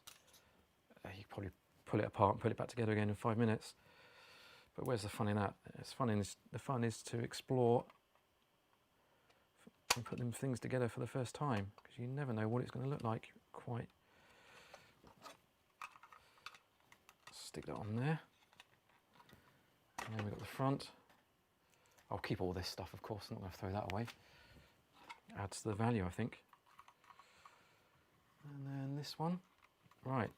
you probably pull it apart and put it back together again in 5 minutes. But where's the fun in that? The fun is to explore and put them things together for the first time, because you never know what it's going to look like quite. Stick that on there. And then we've got the front. I'll keep all this stuff, of course, I'm not going to throw that away. Adds to the value, I think. And then this one. Right.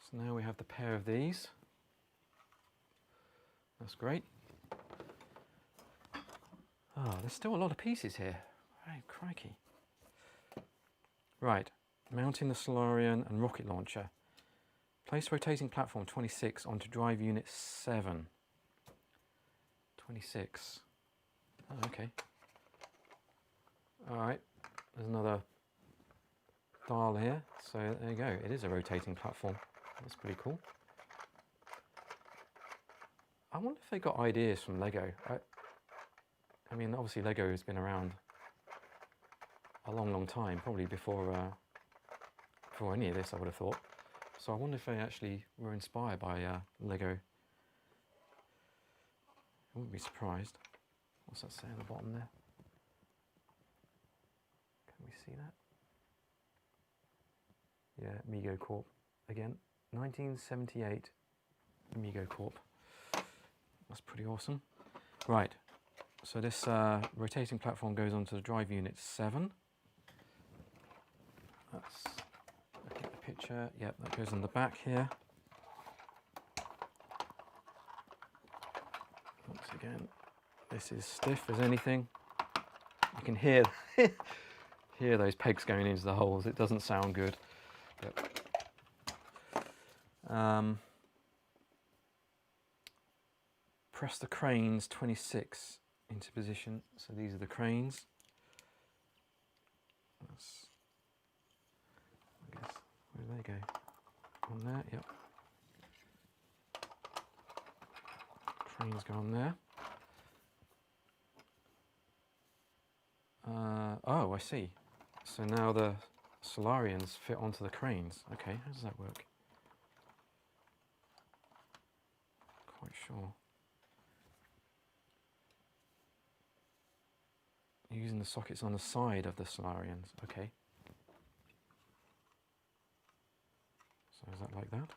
So now we have the pair of these. That's great. Oh, there's still a lot of pieces here. Right, crikey. Right, mounting the Solarian and rocket launcher. Place rotating platform 26 onto drive unit 7. 26. Oh, okay. All right, there's another dial here. So there you go. It is a rotating platform. That's pretty cool. I wonder if they got ideas from Lego. I mean, obviously Lego has been around a long, long time, probably before any of this, I would have thought. So I wonder if they actually were inspired by Lego. I wouldn't be surprised. What's that say on the bottom there? Can we see that? Yeah, Amigo Corp. Again, 1978 Amigo Corp. That's pretty awesome. Right, so this rotating platform goes onto the drive unit 7. That's, looking at the picture, yep, that goes on the back here. Once again, this is stiff as anything. You can hear hear those pegs going into the holes. It doesn't sound good. But, press the cranes 26 into position. So these are the cranes. That's, I guess, where do they go? On there, yep. Cranes go on there. Oh, I see. So now the Solarians fit onto the cranes. Okay, how does that work? Quite sure. Using the sockets on the side of the Solarians. Okay. So is that like that?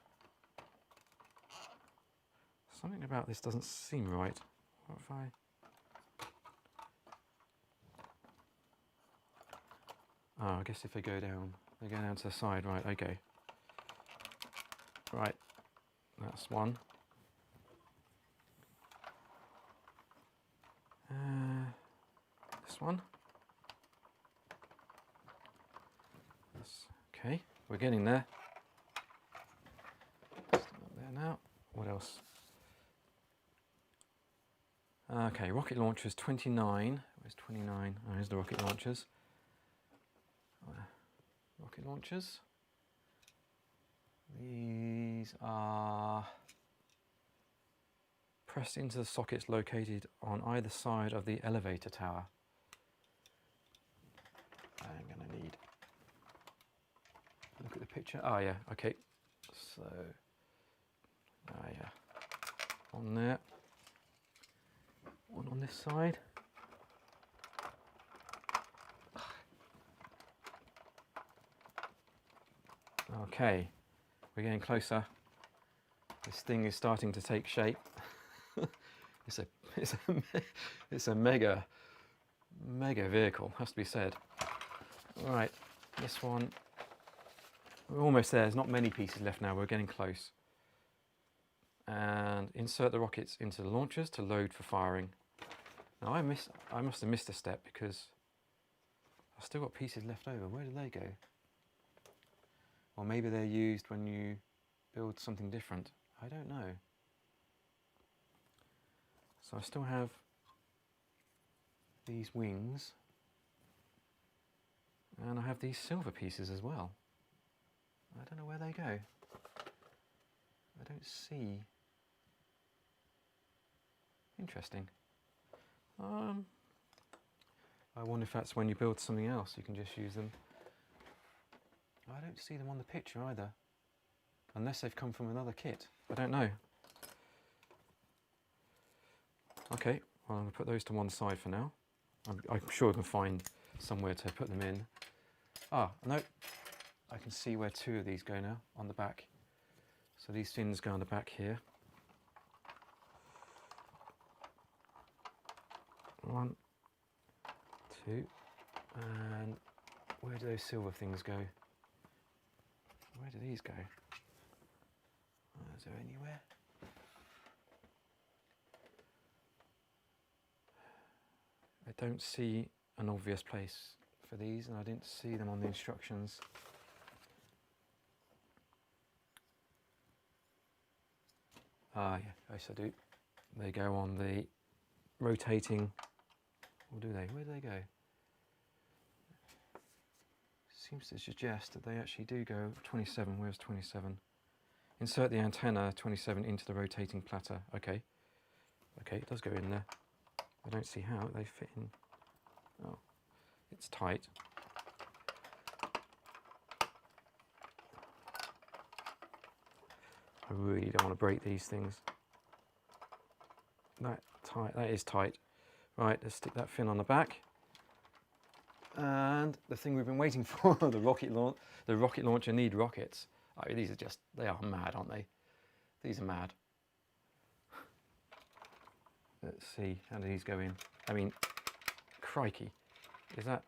Something about this doesn't seem right. What if I... Oh, I guess if they go down to the side, right, okay. Right, that's one. This one. That's, okay, we're getting there. Still up there now. What else? Okay, rocket launchers 29. Where's 29? Oh, here's the rocket launchers. Rocket launchers. These are pressed into the sockets located on either side of the elevator tower. I'm going to need... Look at the picture. Oh yeah, okay. So, yeah. On there. One on this side. Okay, we're getting closer. This thing is starting to take shape. It's a mega vehicle, has to be said. All right, this one, we're almost there. There's not many pieces left now. We're getting close. And insert the rockets into the launchers to load for firing. Now I must have missed a step because I've still got pieces left over. Where did they go? Or maybe they're used when you build something different. I don't know. So I still have these wings. And I have these silver pieces as well. I don't know where they go. I don't see Interesting. I wonder if that's when you build something else, you can just use them. I don't see them on the picture either, unless they've come from another kit. I don't know. Okay, well, I'm going to put those to one side for now. I'm sure I can find somewhere to put them in. Ah, no, I can see where two of these go now, on the back. So these fins go on the back here. One, two, and where do those silver things go? Where do these go? Is there anywhere? I don't see an obvious place for these, and I didn't see them on the instructions. Ah, yeah, yes I do. They go on the rotating, or do they? Where do they go? Seems to suggest that they actually do go 27. Where's 27? Insert the antenna 27 into the rotating platter. Okay. Okay, it does go in there. I don't see how they fit in. Oh, it's tight. I really don't want to break these things. That tight. That is tight. Right, let's stick that fin on the back. And the thing we've been waiting for, the rocket launch. The rocket launcher need rockets. I mean, these are just, they are mad, aren't they? These are mad. Let's see, how do these go in? I mean, crikey, is that,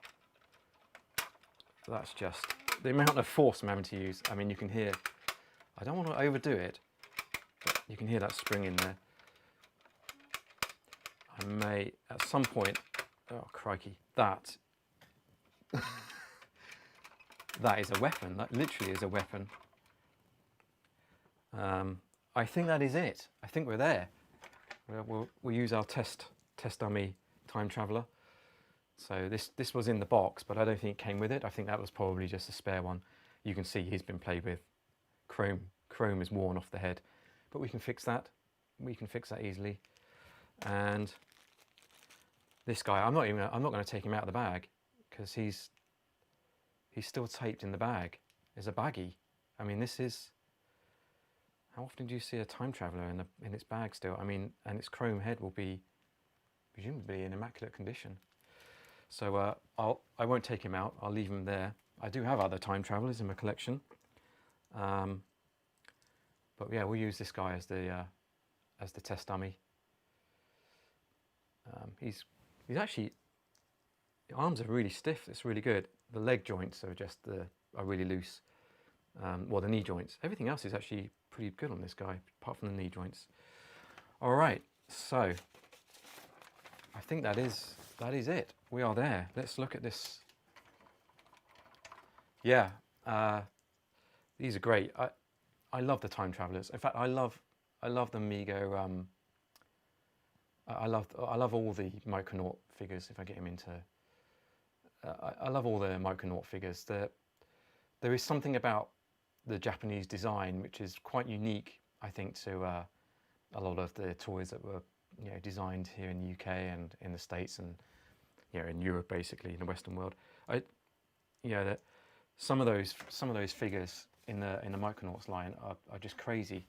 that's just, the amount of force I'm having to use. I mean, you can hear, I don't want to overdo it, but you can hear that spring in there. I may, at some point, oh crikey, that, that is a weapon, that literally is a weapon. I think that is it. I think we're there. We'll use our test dummy time traveler. So this was in the box, but I don't think it came with it. I think that was probably just a spare one. You can see he's been played with. Chrome is worn off the head, but we can fix that. We can fix that easily. And this guy, I'm not going to take him out of the bag because he's still taped in the bag. There's a baggie. I mean, this is. How often do you see a time traveler in its bag still? I mean, and its chrome head will be presumably in immaculate condition. So I won't take him out. I'll leave him there. I do have other time travelers in my collection, but yeah, we'll use this guy as the test dummy. He's actually, the arms are really stiff. It's really good. The leg joints are really loose. Well, the knee joints. Everything else is actually pretty good on this guy, apart from the knee joints. All right, so I think that is it. We are there. Let's look at this. Yeah, these are great. I love the time travelers. In fact, I love the Mego. I love all the Micronaut figures. If I get him into, I love all the Micronaut figures. There is something about the Japanese design which is quite unique, I think, to a lot of the toys that were designed here in the UK and in the States and in Europe, basically in the Western world. That some of those figures in the Micronauts line are just crazy.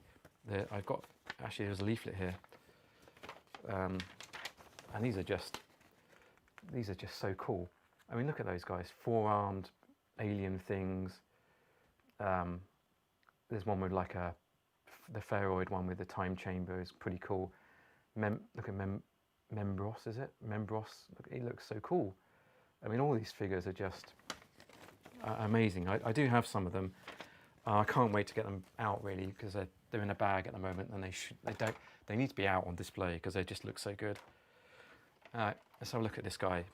I've got, actually there's a leaflet here, and these are just so cool. I mean, look at those guys, four-armed alien things. There's one with like the Pharoid one with the time chamber is pretty cool. Look at Membros, is it? Membros, look, he looks so cool. I mean, all these figures are just amazing. I do have some of them. I can't wait to get them out really, because they're in a bag at the moment, and they need to be out on display because they just look so good. Let's have a look at this guy.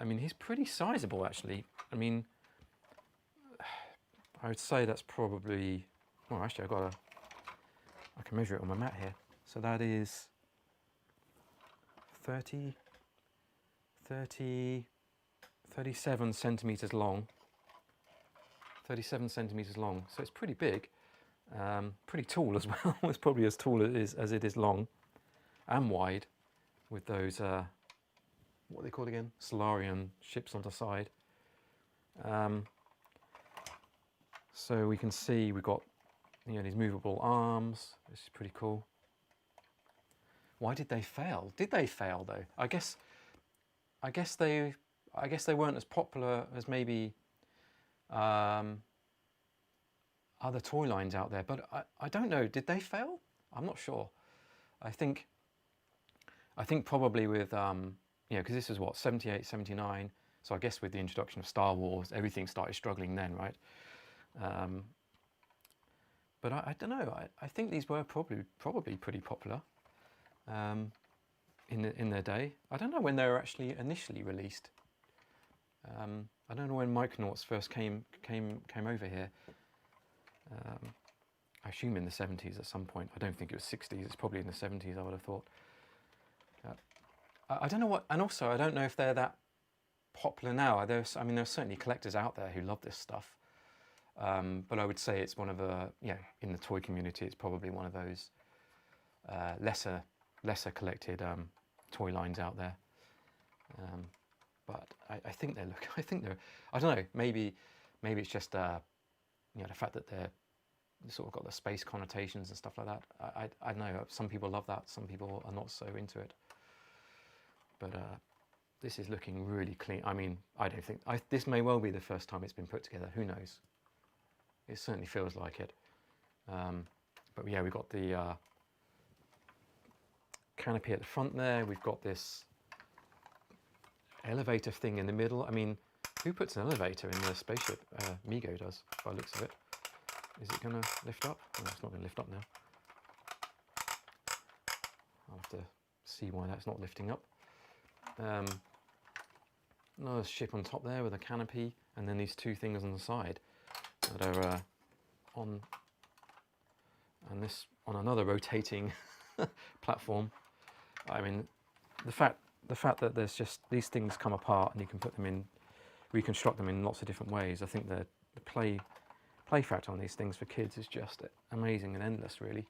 I mean, he's pretty sizable actually. I mean, I would say that's probably, oh actually I can measure it on my mat here. So that is 37 centimeters long. 37 centimeters long, so it's pretty big, pretty tall as well. It's probably as tall as it is long and wide. with those, what are they called again? Solarian ships on the side. So we can see we've got, you know, these movable arms. This is pretty cool. Why did they fail? Did they fail though? I guess they weren't as popular as maybe other toy lines out there. But I don't know. Did they fail? I'm not sure. I think probably with you know, because this is what, 78, 79. So I guess with the introduction of Star Wars, everything started struggling then, right? But I don't know. I think these were probably pretty popular in their day. I don't know when they were actually initially released. I don't know when Micronauts first came over here. I assume in the 70s at some point. I don't think it was 60s. It's probably in the 70s. I would have thought. I don't know what, and also I don't know if they're that popular now. I mean, there's certainly collectors out there who love this stuff. But I would say it's one of the, you know, in the toy community, it's probably one of those lesser collected toy lines out there. But I think they're, I don't know, maybe it's just you know, the fact that they're sort of got the space connotations and stuff like that. I don't know. Some people love that. Some people are not so into it. But this is looking really clean. I mean, I don't think this may well be the first time it's been put together. Who knows? It certainly feels like it. But yeah, we've got the canopy at the front there. We've got this elevator thing in the middle. I mean, who puts an elevator in the spaceship? Mego does, by the looks of it. Is it going to lift up? No, it's not going to lift up now. I'll have to see why that's not lifting up. Another ship on top there with a canopy, and then these two things on the side that are on another rotating platform. I mean, the fact that there's just these things come apart and you can put them in, reconstruct them in lots of different ways. I think the play factor on these things for kids is just amazing and endless, really.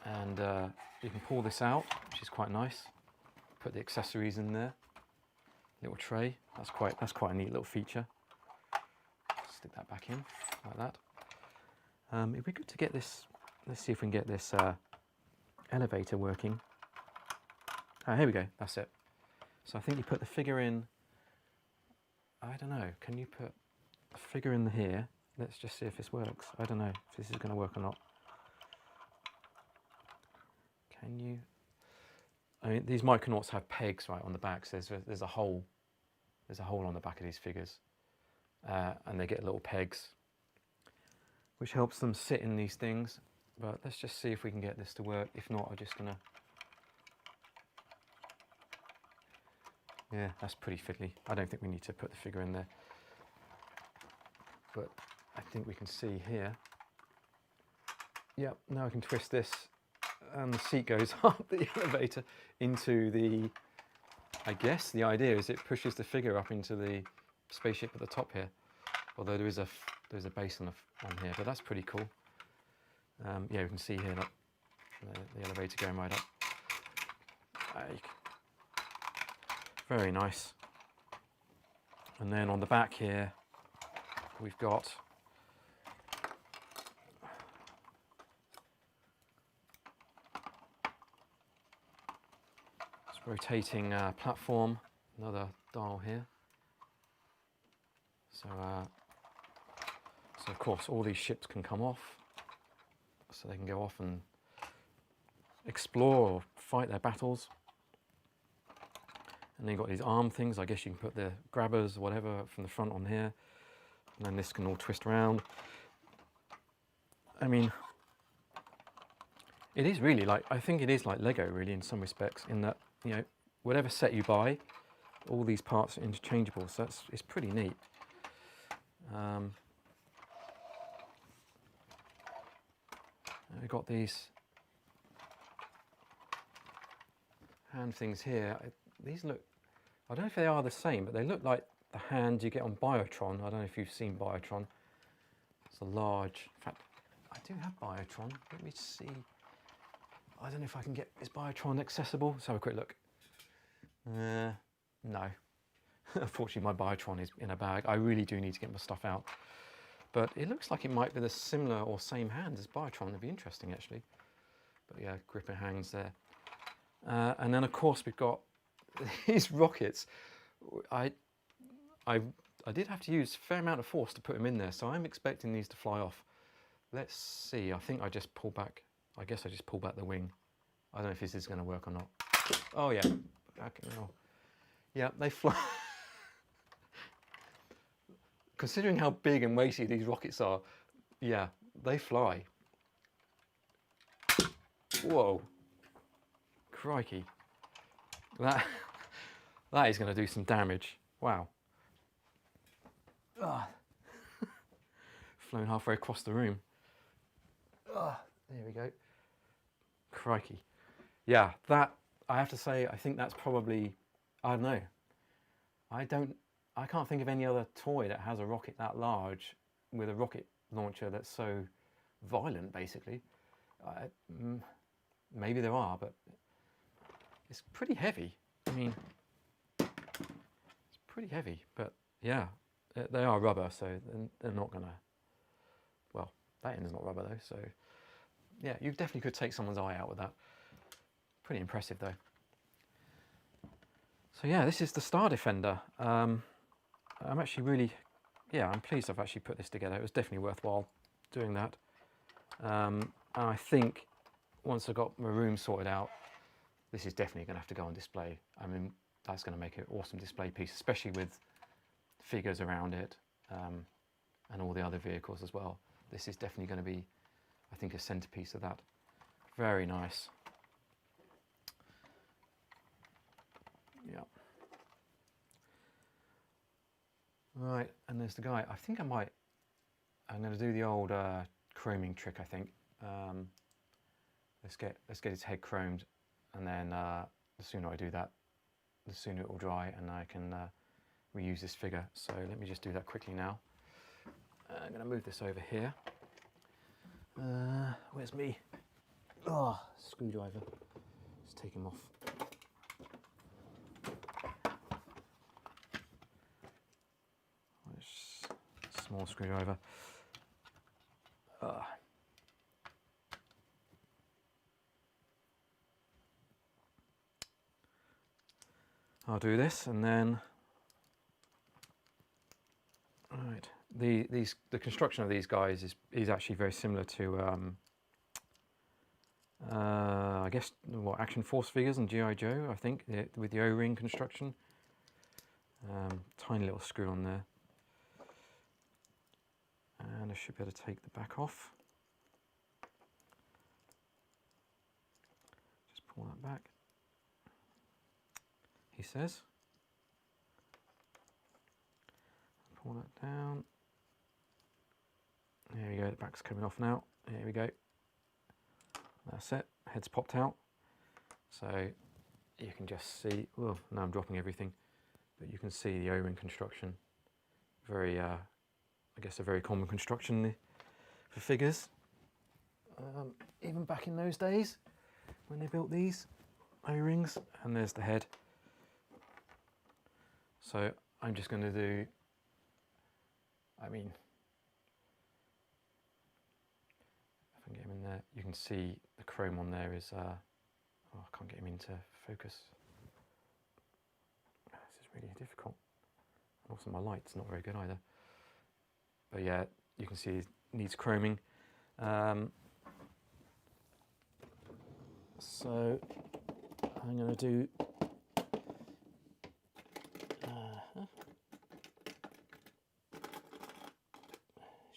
And you can pull this out, which is quite nice. Put the accessories in there. Little tray. That's quite a neat little feature. Stick that back in like that. It'd be good to get this. Let's see if we can get this elevator working. Here we go. That's it. So I think you put the figure in. I don't know. Can you put a figure in here? Let's just see if this works. I don't know if this is going to work or not. Can you? I mean, these Micronauts have pegs right on the back. So there's a hole. There's a hole on the back of these figures, and they get little pegs, which helps them sit in these things. But let's just see if we can get this to work. If not, I'm just gonna. Yeah, that's pretty fiddly. I don't think we need to put the figure in there. But I think we can see here. Yep, now I can twist this, and the seat goes up the elevator into the, I guess the idea is it pushes the figure up into the spaceship at the top here. Although there's a base on here, but that's pretty cool. Yeah, we can see here that the elevator going right up. Very nice. And then on the back here, we've got this rotating platform, another dial here. So of course all these ships can come off, so they can go off and explore or fight their battles. And then you've got these arm things. I guess you can put the grabbers or whatever from the front on here. And then this can all twist around. I mean, it is really like, I think it is like Lego really in some respects, in that, you know, whatever set you buy, all these parts are interchangeable. So it's pretty neat. We've got these hand things here. These look, I don't know if they are the same, but they look like the hand you get on Biotron. I don't know if you've seen Biotron. It's a large, in fact, I do have Biotron. Let me see. I don't know if I can get, is Biotron accessible? Let's have a quick look. No. Unfortunately, my Biotron is in a bag. I really do need to get my stuff out. But it looks like it might be the similar or same hand as Biotron. It'd be interesting, actually. But yeah, gripper hangs there. And then, of course, we've got these rockets. I did have to use a fair amount of force to put them in there, so I'm expecting these to fly off. Let's see. I think I just pulled back. I guess I just pulled back the wing. I don't know if this is going to work or not. Oh, yeah. Yeah, they fly. Considering how big and weighty these rockets are, yeah, they fly. Whoa. Crikey. That is going to do some damage. Wow. Flown halfway across the room. There we go. Crikey. Yeah, that, I have to say, I think that's probably, I don't know. I can't think of any other toy that has a rocket that large with a rocket launcher that's so violent, basically. Maybe there are, but it's pretty heavy. I mean, it's pretty heavy, but yeah, they are rubber, so they're not gonna, well, that end's not rubber though, so yeah, you definitely could take someone's eye out with that. Pretty impressive though. So yeah, this is the Star Defender. I'm actually really, yeah, I'm pleased I've actually put this together. It was definitely worthwhile doing that. And I think once I've got my room sorted out, this is definitely going to have to go on display. I mean, that's going to make an awesome display piece, especially with figures around it and all the other vehicles as well. This is definitely going to be, I think, a centerpiece of that. Very nice. Yeah. Right, and there's the guy. I think I'm going to do the old chroming trick, I think. Let's get his head chromed, and then the sooner I do that, the sooner it will dry and I can reuse this figure. So let me just do that quickly now. I'm going to move this over here. Where's me? Oh, screwdriver. Let's take him off. Small screwdriver. I'll do this, and then right. The construction of these guys is actually very similar to I guess what Action Force figures and G.I. Joe. I think with the O-ring construction. Tiny little screw on there. And I should be able to take the back off. Just pull that back. He says. Pull that down. There we go, the back's coming off now. There we go. That's it, head's popped out. So you can just see, oh, now I'm dropping everything, but you can see the O-ring construction. Very, I guess a very common construction for figures. Even back in those days when they built these O-rings, and there's the head. So I'm just going to do, I mean, if I can get him in there, you can see the chrome on there is, oh, I can't get him into focus. This is really difficult. Also my light's not very good either. But yeah, you can see it needs chroming. So I'm going to do let's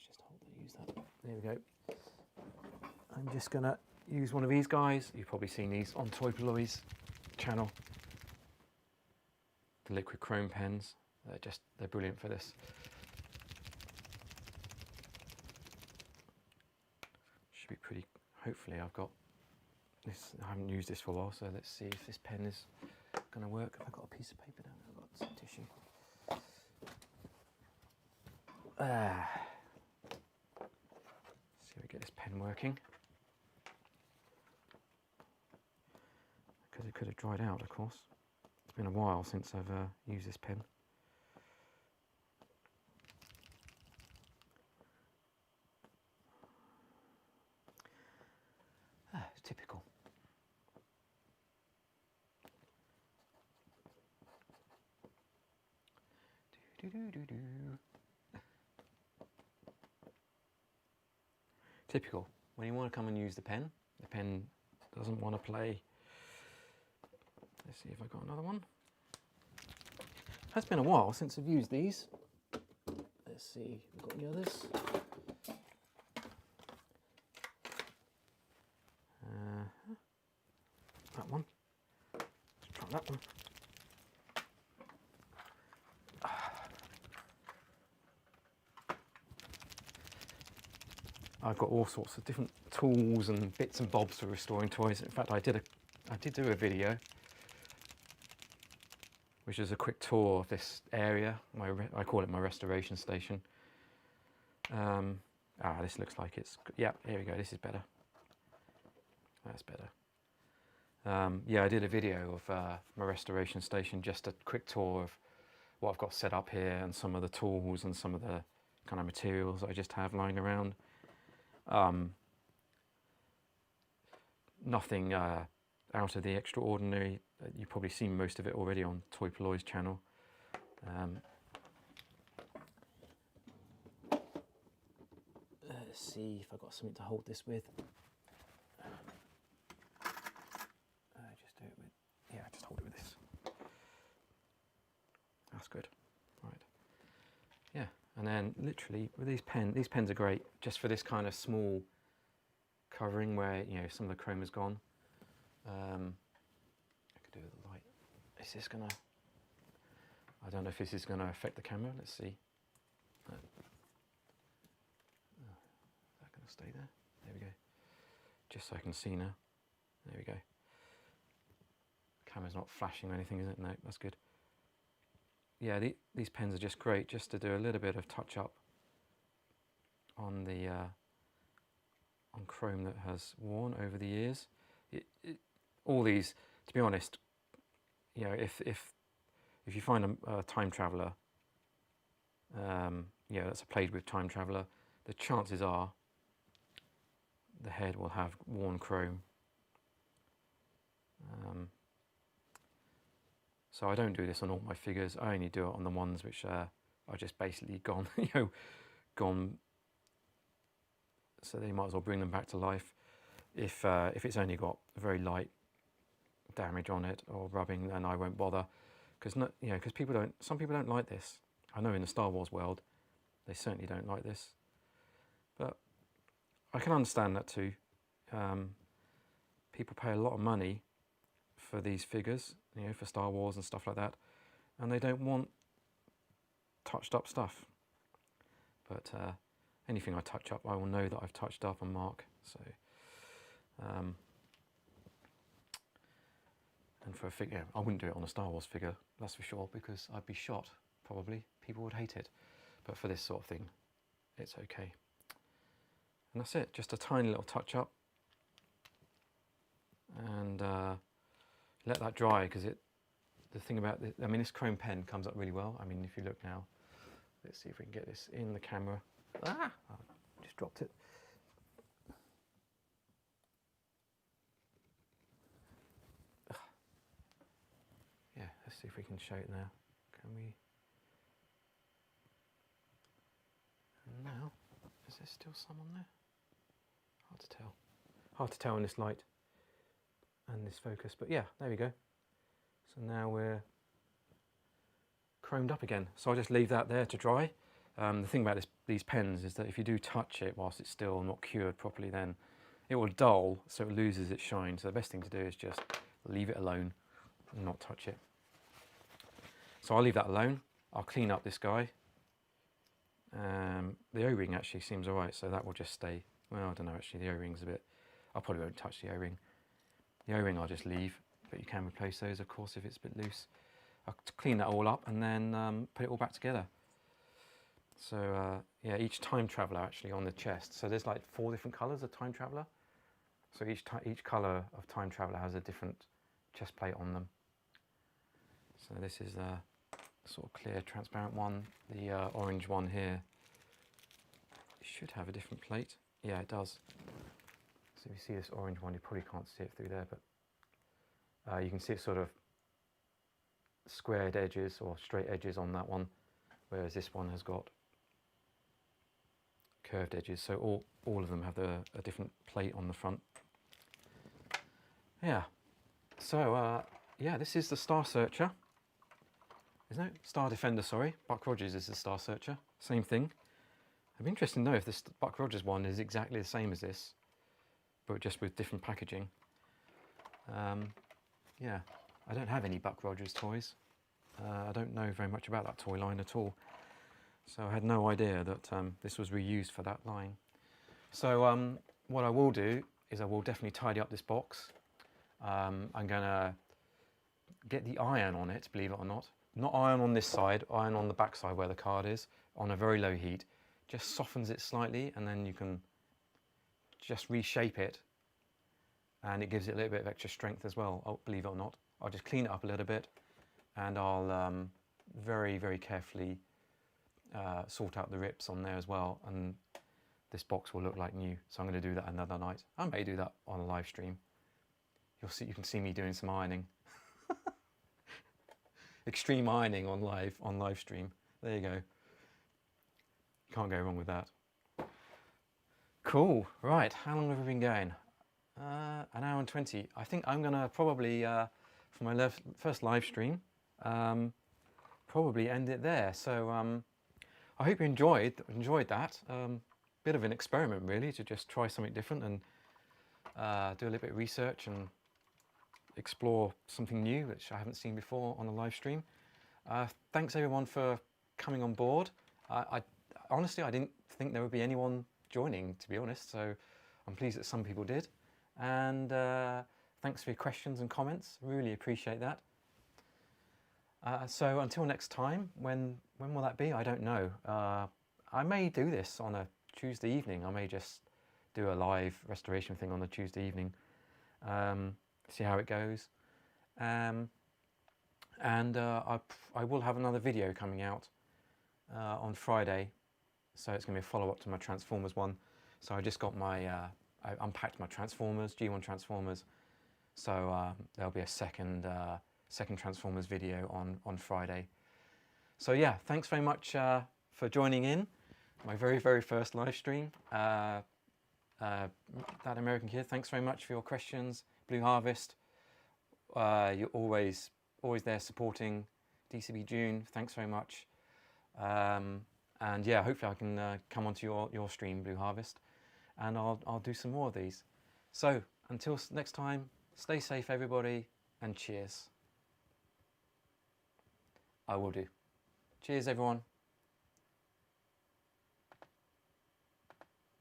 just use that. There we go. I'm just going to use one of these guys. You've probably seen these on Toy Ploy's channel. The liquid chrome pens. They're brilliant for this. Should be pretty, hopefully I've got this, I haven't used this for a while, so let's see if this pen is going to work. I've got a piece of paper down there, I've got some tissue. See if we get this pen working. because it could have dried out, of course. It's been a while since I've used this pen. It's typical. Typical. When you want to come and use the pen doesn't want to play. Let's see if I got another one. Has been a while since I've used these. Let's see, we've got any others. That one. Let's try that one. I've got all sorts of different tools and bits and bobs for restoring toys. In fact, I did do a video, which is a quick tour of this area. I call it my restoration station. This looks like it's, yeah, here we go, this is better. That's better. Yeah, I did a video of my restoration station, just a quick tour of what I've got set up here and some of the tools and some of the kind of materials I just have lying around. Nothing out of the extraordinary. You've probably seen most of it already on Toy Ploy's channel. Let's see if I've got something to hold this with. Just do it with, yeah, just hold it with this. That's good. Right. Yeah, and then literally with these pens are great just for this kind of small covering where, you know, some of the chrome is gone. I could do with the light. Is this gonna, I don't know if this is gonna affect the camera. Let's see. Is that gonna stay there? There we go. Just so I can see now. There we go. Camera's not flashing or anything, is it? No, that's good. Yeah, these pens are just great just to do a little bit of touch up on the on chrome that has worn over the years. All these, to be honest, you know, if you find a time traveller, yeah, that's played with time traveller, the chances are the head will have worn chrome. So I don't do this on all my figures. I only do it on the ones which are just basically gone, you know, gone. So they might as well bring them back to life. If it's only got very light damage on it or rubbing, then I won't bother, because you know, because some people don't like this. I know in the Star Wars world, they certainly don't like this, but I can understand that too. People pay a lot of money for these figures, you know, for Star Wars and stuff like that, and they don't want touched up stuff. But anything I touch up, I will know that I've touched up and mark. So, and for a figure, I wouldn't do it on a Star Wars figure, that's for sure, because I'd be shot, probably. People would hate it. But for this sort of thing, it's okay. And that's it, just a tiny little touch up. And let that dry, because the thing about this, I mean, this chrome pen comes up really well. I mean, if you look now, let's see if we can get this in the camera. Ah, I just dropped it. Yeah, let's see if we can show it now. Can we? And now, is there still some on there? Hard to tell. Hard to tell in this light and this focus, but yeah, there we go. So now we're chromed up again. So I'll just leave that there to dry. The thing about these pens is that if you do touch it whilst it's still not cured properly, then it will dull, so it loses its shine. So the best thing to do is just leave it alone and not touch it. So I'll leave that alone. I'll clean up this guy. The O-ring actually seems all right, so that will just stay. Well, I don't know, actually the O-ring's a bit, I probably won't touch the O-ring. The O-ring I'll just leave, but you can replace those, of course, if it's a bit loose. I'll clean that all up and then put it all back together. So yeah, each time traveller actually on the chest. So there's like 4 different colours of time traveller. So each colour of time traveller has a different chest plate on them. So this is a sort of clear, transparent one. The orange one here should have a different plate. Yeah, it does. So if you see this orange one, you probably can't see it through there, but you can see it sort of squared edges or straight edges on that one, whereas this one has got curved edges. So all of them have a different plate on the front. Yeah. So yeah, this is the Star Searcher. Isn't it? Star Defender, sorry. Buck Rogers is the Star Searcher. Same thing. I'd be interested to know if this Buck Rogers one is exactly the same as this, but just with different packaging. Yeah, I don't have any Buck Rogers toys. I don't know very much about that toy line at all. So I had no idea that this was reused for that line. So what I will do is I will definitely tidy up this box. I'm going to get the iron on it, believe it or not. Not iron on this side, iron on the back side where the card is, on a very low heat. Just softens it slightly, and then you can just reshape it, and it gives it a little bit of extra strength as well, believe it or not. I'll just clean it up a little bit, and I'll very, very carefully sort out the rips on there as well, and this box will look like new. So I'm going to do that another night. I may do that on a live stream. You can see me doing some ironing. Extreme ironing on live stream. There you go. Can't go wrong with that. Cool. Right. How long have we been going? An hour and 20. I think I'm gonna probably for my first live stream probably end it there. So I hope you enjoyed that. Bit of an experiment really, to just try something different and do a little bit of research and explore something new which I haven't seen before on a live stream. Thanks everyone for coming on board. Honestly, I didn't think there would be anyone joining, to be honest, so I'm pleased that some people did. And thanks for your questions and comments, really appreciate that. So until next time, when will that be? I don't know. I may do this on a Tuesday evening. I may just do a live restoration thing on a Tuesday evening. See how it goes, and I will have another video coming out on Friday, so it's going to be a follow-up to my Transformers one. So I just got my I unpacked my Transformers, G1 Transformers, so there'll be a second Transformers video on Friday. So yeah, thanks very much for joining in my very first live stream. That American Kid, thanks very much for your questions. Blue Harvest, you're always there supporting DCB June. Thanks very much. And yeah, hopefully I can come onto your stream, Blue Harvest, and I'll do some more of these. So until next time, stay safe everybody, and cheers. I will do. Cheers everyone.